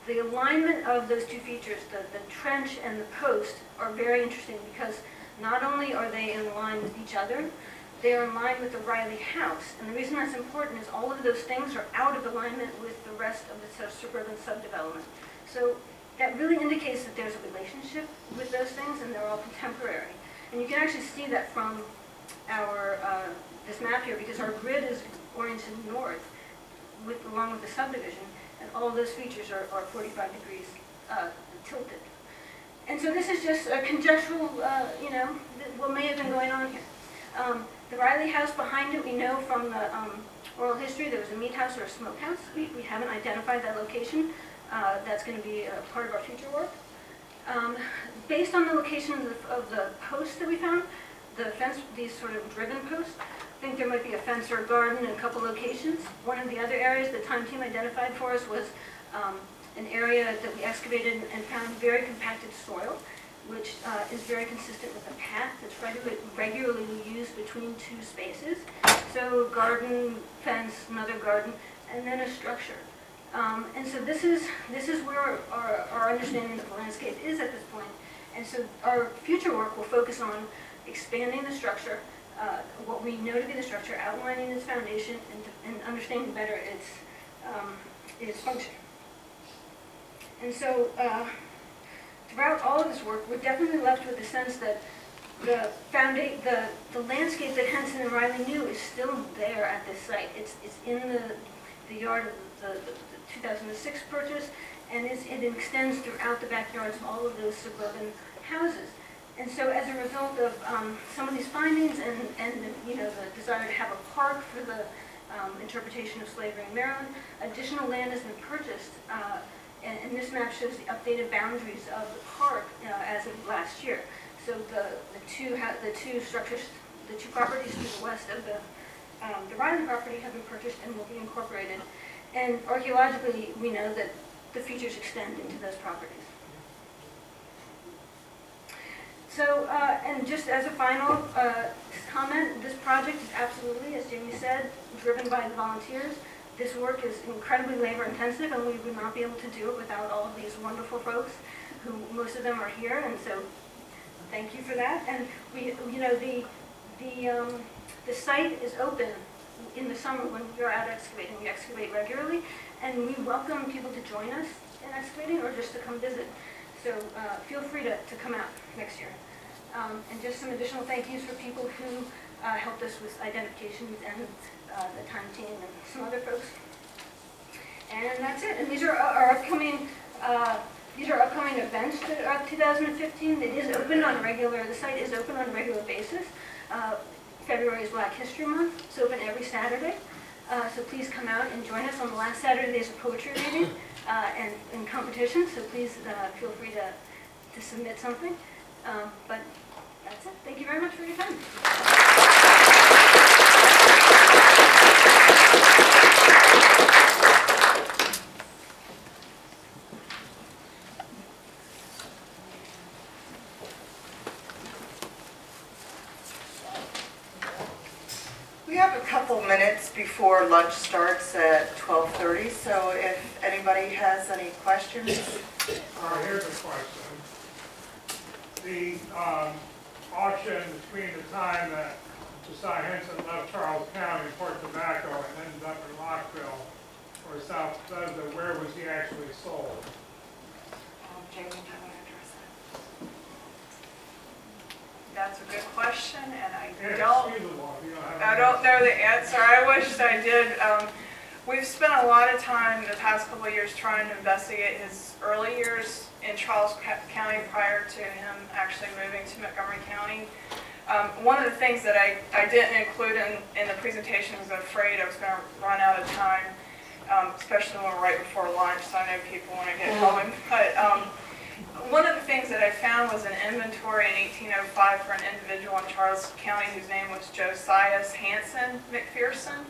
the alignment of those 2 features, the trench and the post, are very interesting because not only are they in line with each other, they are in line with the Riley house. And the reason that's important is all of those things are out of alignment with the rest of the suburban subdevelopment. So that really indicates that there's a relationship with those things and they're all contemporary. And you can actually see that from our this map here, because our grid is oriented north along with the subdivision, and all of those features are 45 degrees tilted. And so this is just a conjectural, what may have been going on here. The Riley house behind it, we know from the oral history there was a meat house or a smokehouse. We haven't identified that location. That's going to be a part of our future work. Based on the location of the posts that we found, the fence, these sort of driven posts, I think there might be a fence or a garden in a couple locations. One of the other areas the time team identified for us was an area that we excavated and found very compacted soil, which is very consistent with a path that's regularly used between two spaces. So garden, fence, another garden, and then a structure. And so this is where our understanding of the landscape is at this point. And so our future work will focus on expanding the structure, what we know to be the structure, outlining its foundation, and understanding better its function. And so throughout all of this work, we're definitely left with the sense that the landscape that Henson and Riley knew is still there at this site. It's in the yard of the 2006 purchase, and it extends throughout the backyards of all of those suburban houses. And so as a result of some of these findings and the desire to have a park for the interpretation of slavery in Maryland, additional land has been purchased, and this map shows the updated boundaries of the park as of last year. So the two structures, the two properties to the west of the Riley property have been purchased and will be incorporated. And archaeologically, we know that the features extend into those properties. So, and just as a final comment, this project is absolutely, as Jamie said, driven by the volunteers. This work is incredibly labor intensive, and we would not be able to do it without all of these wonderful folks, who most of them are here, and so thank you for that. And we, the site is open in the summer when we're out excavating. We excavate regularly, and we welcome people to join us in excavating or just to come visit. So feel free to come out next year. And just some additional thank yous for people who helped us with identifications and the time team and some other folks. And that's it. And these are our upcoming events that are 2015. It is open on the site is open on a regular basis. February is Black History Month. It's open every Saturday. So please come out and join us. On the last Saturday, there's a poetry reading and competition. So please feel free to submit something. But that's it. Thank you very much for your time. We have a couple minutes before lunch starts at 12:30, so if anybody has any questions. Here's a question. The auction between the time that Josiah Henson left Charles County, Port Tobacco, and ended up in Rockville or South Bethesda, where was he actually sold? Jamie, do you want to address that? That's a good question, and I I don't know the answer. I wish I did. We've spent a lot of time the past couple of years trying to investigate his early years in Charles County prior to him actually moving to Montgomery County. One of the things that I didn't include in the presentation was afraid I was going to run out of time, especially when we're right before lunch, so I know people want to get going. But one of the things that I found was an inventory in 1805 for an individual in Charles County whose name was Josiah Henson McPherson,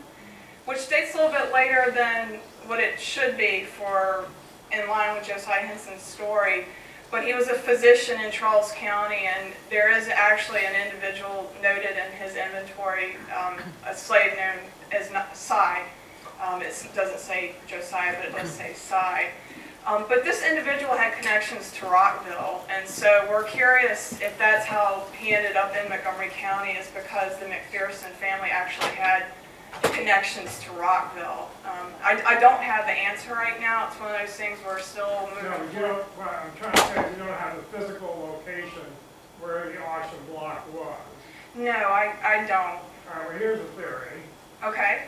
which dates a little bit later than what it should be for in line with Josiah Henson's story. But he was a physician in Charles County, and there is actually an individual noted in his inventory, a slave known as Cy. It doesn't say Josiah, but it does say Cy. But this individual had connections to Rockville, and so we're curious if that's how he ended up in Montgomery County, is because the McPherson family actually had connections to Rockville. I don't have the answer right now. It's one of those things we're still moving No, you don't, what I'm trying to say is you don't have the physical location where the auction block was. No, I don't. All right, well, here's a theory. Okay,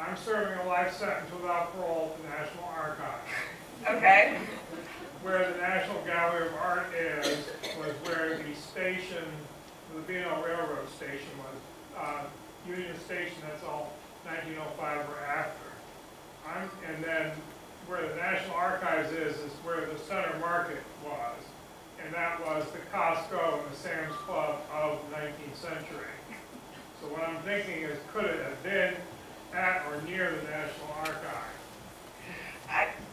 I'm serving a life sentence without parole at the National Archives. okay, Where the National Gallery of Art is, was where the station, the B&O Railroad station was. Union Station, that's all 1905 or after. And then where the National Archives is where the Center Market was. And that was the Costco and the Sam's Club of the 19th century. So what I'm thinking is, could it have been at or near the National Archive?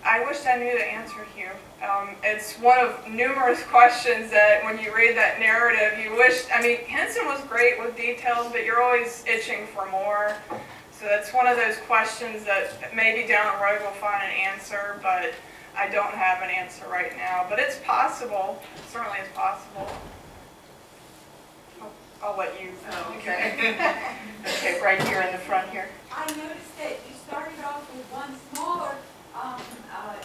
I wish I knew the answer here. It's one of numerous questions that when you read that narrative, you wish, I mean, Henson was great with details, but you're always itching for more. So that's one of those questions that maybe down the road we'll find an answer, but I don't have an answer right now. But it's possible, it certainly is possible. I'll let you. Oh, okay. Okay, right here in the front here. I noticed that you started off with one smaller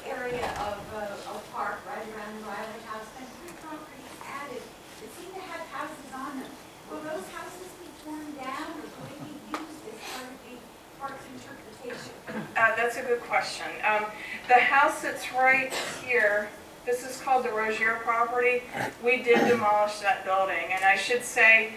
area of park right around the Riley House, and 3 properties added that seem to have houses on them. Will those houses be torn down, or will they be used as part of the park's interpretation? That's a good question. The house that's right here, this is called the Rogier property. We did demolish that building, and I should say,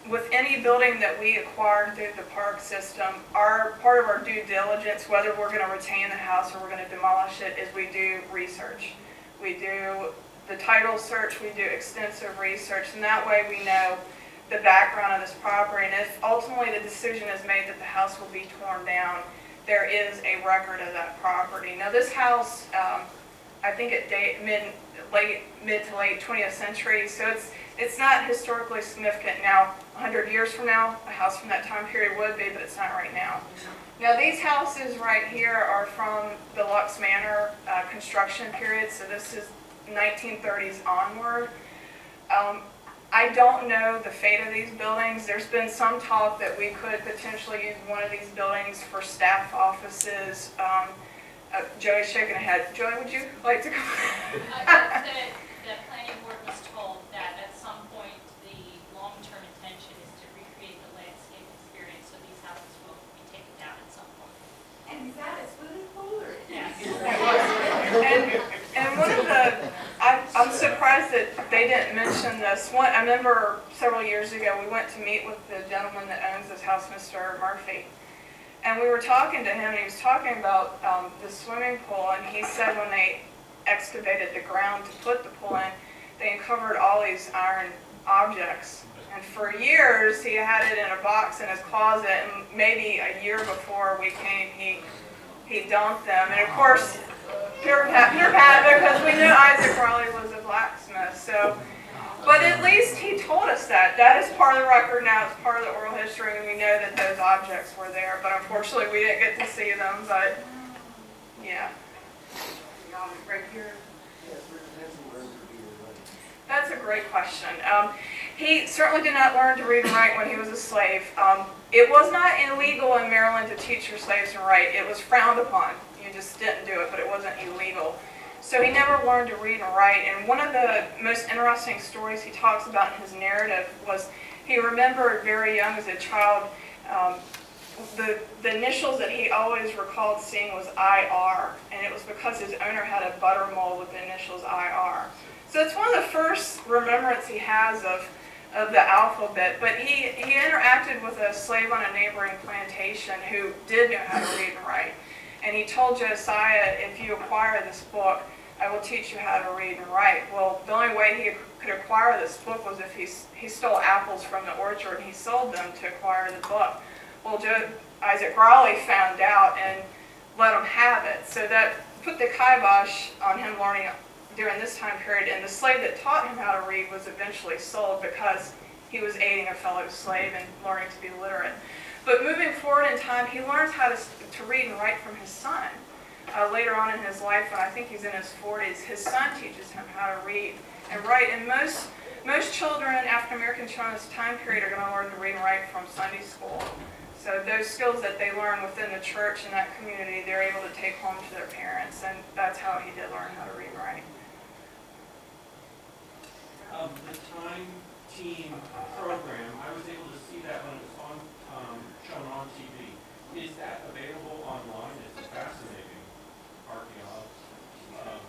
with any building that we acquire through the park system, part of our due diligence, whether we're going to retain the house or we're going to demolish it, is we do research. We do the title search, we do extensive research, and that way we know the background of this property. And if ultimately the decision is made that the house will be torn down, there is a record of that property. Now this house, I think it date mid to late 20th century, so it's not historically significant. Now, 100 years from now, a house from that time period would be, but it's not right now. Now, these houses right here are from the Lux Manor construction period, so this is 1930s onward. I don't know the fate of these buildings. There's been some talk that we could potentially use one of these buildings for staff offices. Joey's shaking her head. Joey, would you like to come? The planning board was told that at some point the long-term intention is to recreate the landscape experience, so these houses will be taken down at some point. And is that a swimming pool, or? Yes. And one of the, I'm surprised that they didn't mention this. I remember several years ago we went to meet with the gentleman that owns this house, Mr. Murphy. And we were talking to him, and he was talking about the swimming pool, and he said when they excavated the ground to put the pool in, they uncovered all these iron objects. And for years, he had it in a box in his closet, and maybe a year before we came, he dumped them. And of course, pure havoc, because we knew Isaac Raleigh was a blacksmith. So, but at least he told us that. That is part of the record now. It's part of the oral history, and we know that those objects were there. But unfortunately, we didn't get to see them. But yeah. Right here. That's a great question. He certainly did not learn to read and write when he was a slave. It was not illegal in Maryland to teach your slaves to write. It was frowned upon. You just didn't do it, but it wasn't illegal. So he never learned to read and write. And one of the most interesting stories he talks about in his narrative was he remembered very young as a child, the initials that he always recalled seeing was IR, and it was because his owner had a butter mold with the initials IR. So it's one of the first remembrance he has of the alphabet, but he interacted with a slave on a neighboring plantation who did know how to read and write. And he told Josiah, if you acquire this book, I will teach you how to read and write. Well, the only way he could acquire this book was if he stole apples from the orchard and he sold them to acquire the book. Well, Isaac Raleigh found out and let him have it. So that put the kibosh on him learning during this time period. And the slave that taught him how to read was eventually sold because he was aiding a fellow slave and learning to be literate. But moving forward in time, he learns how to read and write from his son. Later on in his life, when I think he's in his 40s, his son teaches him how to read and write. And most children, African American children in this time period, are going to learn to read and write from Sunday school. So those skills that they learn within the church and that community, they're able to take home to their parents, and that's how he did learn how to read and write. The Time Team program, I was able to see that when it was shown on TV. Is that available online? It's a fascinating archaeological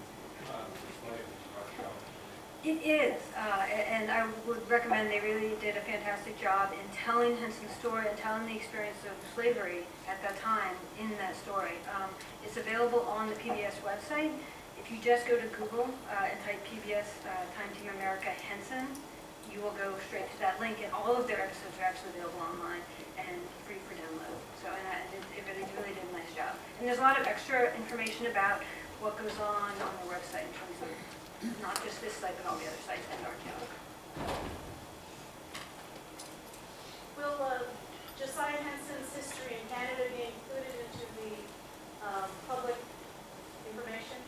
display of archaeology. It is, and I would recommend, they really did a fantastic job in telling Henson's story and telling the experience of slavery at that time in that story. It's available on the PBS website. If you just go to Google and type PBS Time Team America Henson, you will go straight to that link, and all of their episodes are actually available online and free for download. So, and it really did a nice job. And there's a lot of extra information about what goes on their website in terms of not just this site, but all the other sites and archaeological. Will Josiah Henson's history in Canada be included into the public information?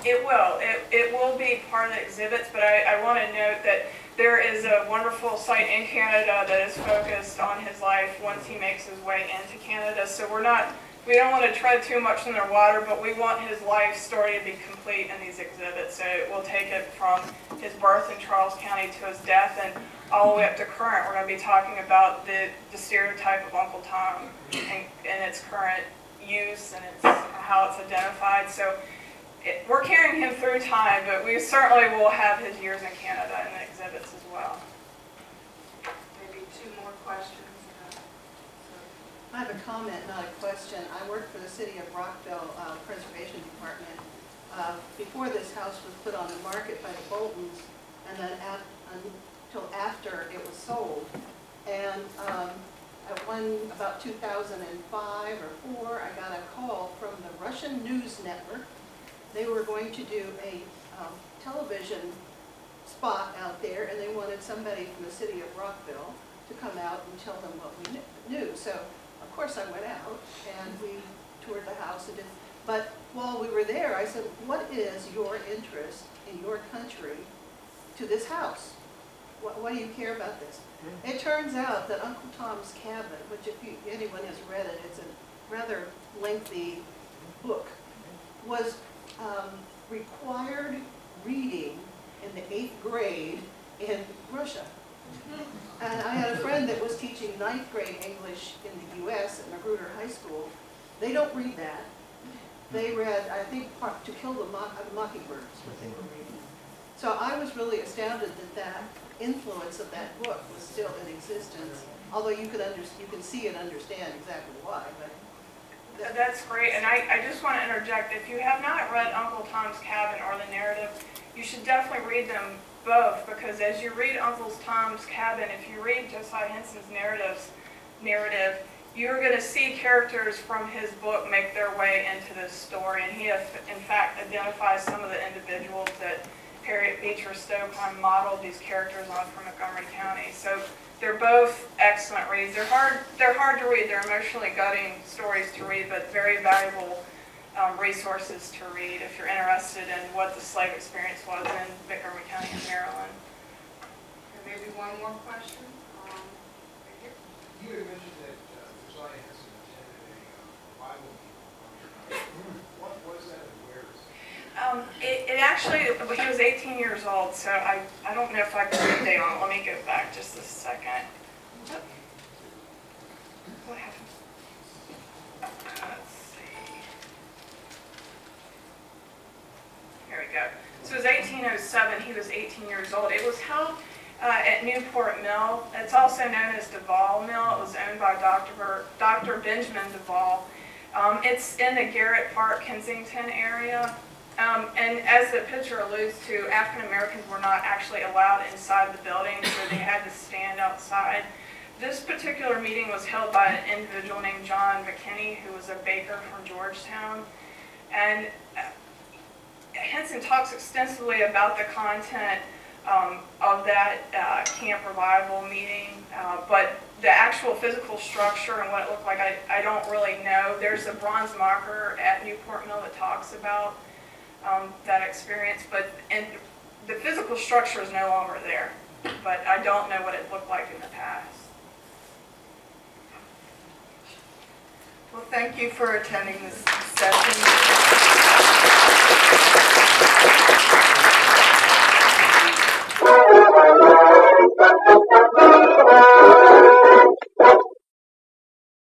It will. It will be part of the exhibits, but I want to note that there is a wonderful site in Canada that is focused on his life once he makes his way into Canada. So we don't want to tread too much in their water, but we want his life story to be complete in these exhibits. So we'll take it from his birth in Charles County to his death, and all the way up to current. We're going to be talking about the stereotype of Uncle Tom and its current use and how it's identified. So we're carrying him through time, but we certainly will have his years in Canada in the exhibits as well. Maybe two more questions. I have a comment, not a question. I work for the City of Rockville Preservation Department. Before this house was put on the market by the Boltons, and then until after it was sold. And about 2005 or 4, I got a call from the Russian news network. They were going to do a television spot out there, and they wanted somebody from the City of Rockville to come out and tell them what we knew. So, of course, I went out, and we toured the house. But while we were there, I said, what is your interest in your country to this house? Why do you care about this? It turns out that Uncle Tom's Cabin, which if anyone has read it, it's a rather lengthy book, was required reading in the 8th grade in Russia. And I had a friend that was teaching 9th grade English in the U.S. at Magruder High School. They don't read that. They read, I think, To Kill the Mockingbird is what they were reading. So I was really astounded that influence of that book was still in existence, although you can see and understand exactly why. But that's great, and I just want to interject, if you have not read Uncle Tom's Cabin or the narrative, you should definitely read them both, because as you read Uncle Tom's Cabin, if you read Josiah Henson's narrative, you're going to see characters from his book make their way into this story, and he, in fact, identifies some of the individuals that Harriet Beecher Stowe kind of modeled these characters on from Montgomery County. So they're both excellent reads. They're hard to read. They're emotionally gutting stories to read, but very valuable resources to read if you're interested in what the slave experience was in Montgomery County in Maryland. And maybe one more question. Right here. You had mentioned that Josiah Henson attended a Bible meeting. What was that and where is it? It actually, he was 18 years old, so I don't know if I can put the date on it. Let me go back just a second. What happened? Let's see. Here we go. So it was 1807. He was 18 years old. It was held at Newport Mill. It's also known as Duval Mill. It was owned by Dr. Benjamin Duval. It's in the Garrett Park, Kensington area. And as the picture alludes to, African Americans were not actually allowed inside the building, so they had to stand outside. This particular meeting was held by an individual named John McKinney, who was a baker from Georgetown. And Henson talks extensively about the content of that camp revival meeting, but the actual physical structure and what it looked like, I don't really know. There's a bronze marker at Newport Mill that talks about that experience, and the physical structure is no longer there, but I don't know what it looked like in the past. Well, thank you for attending this session.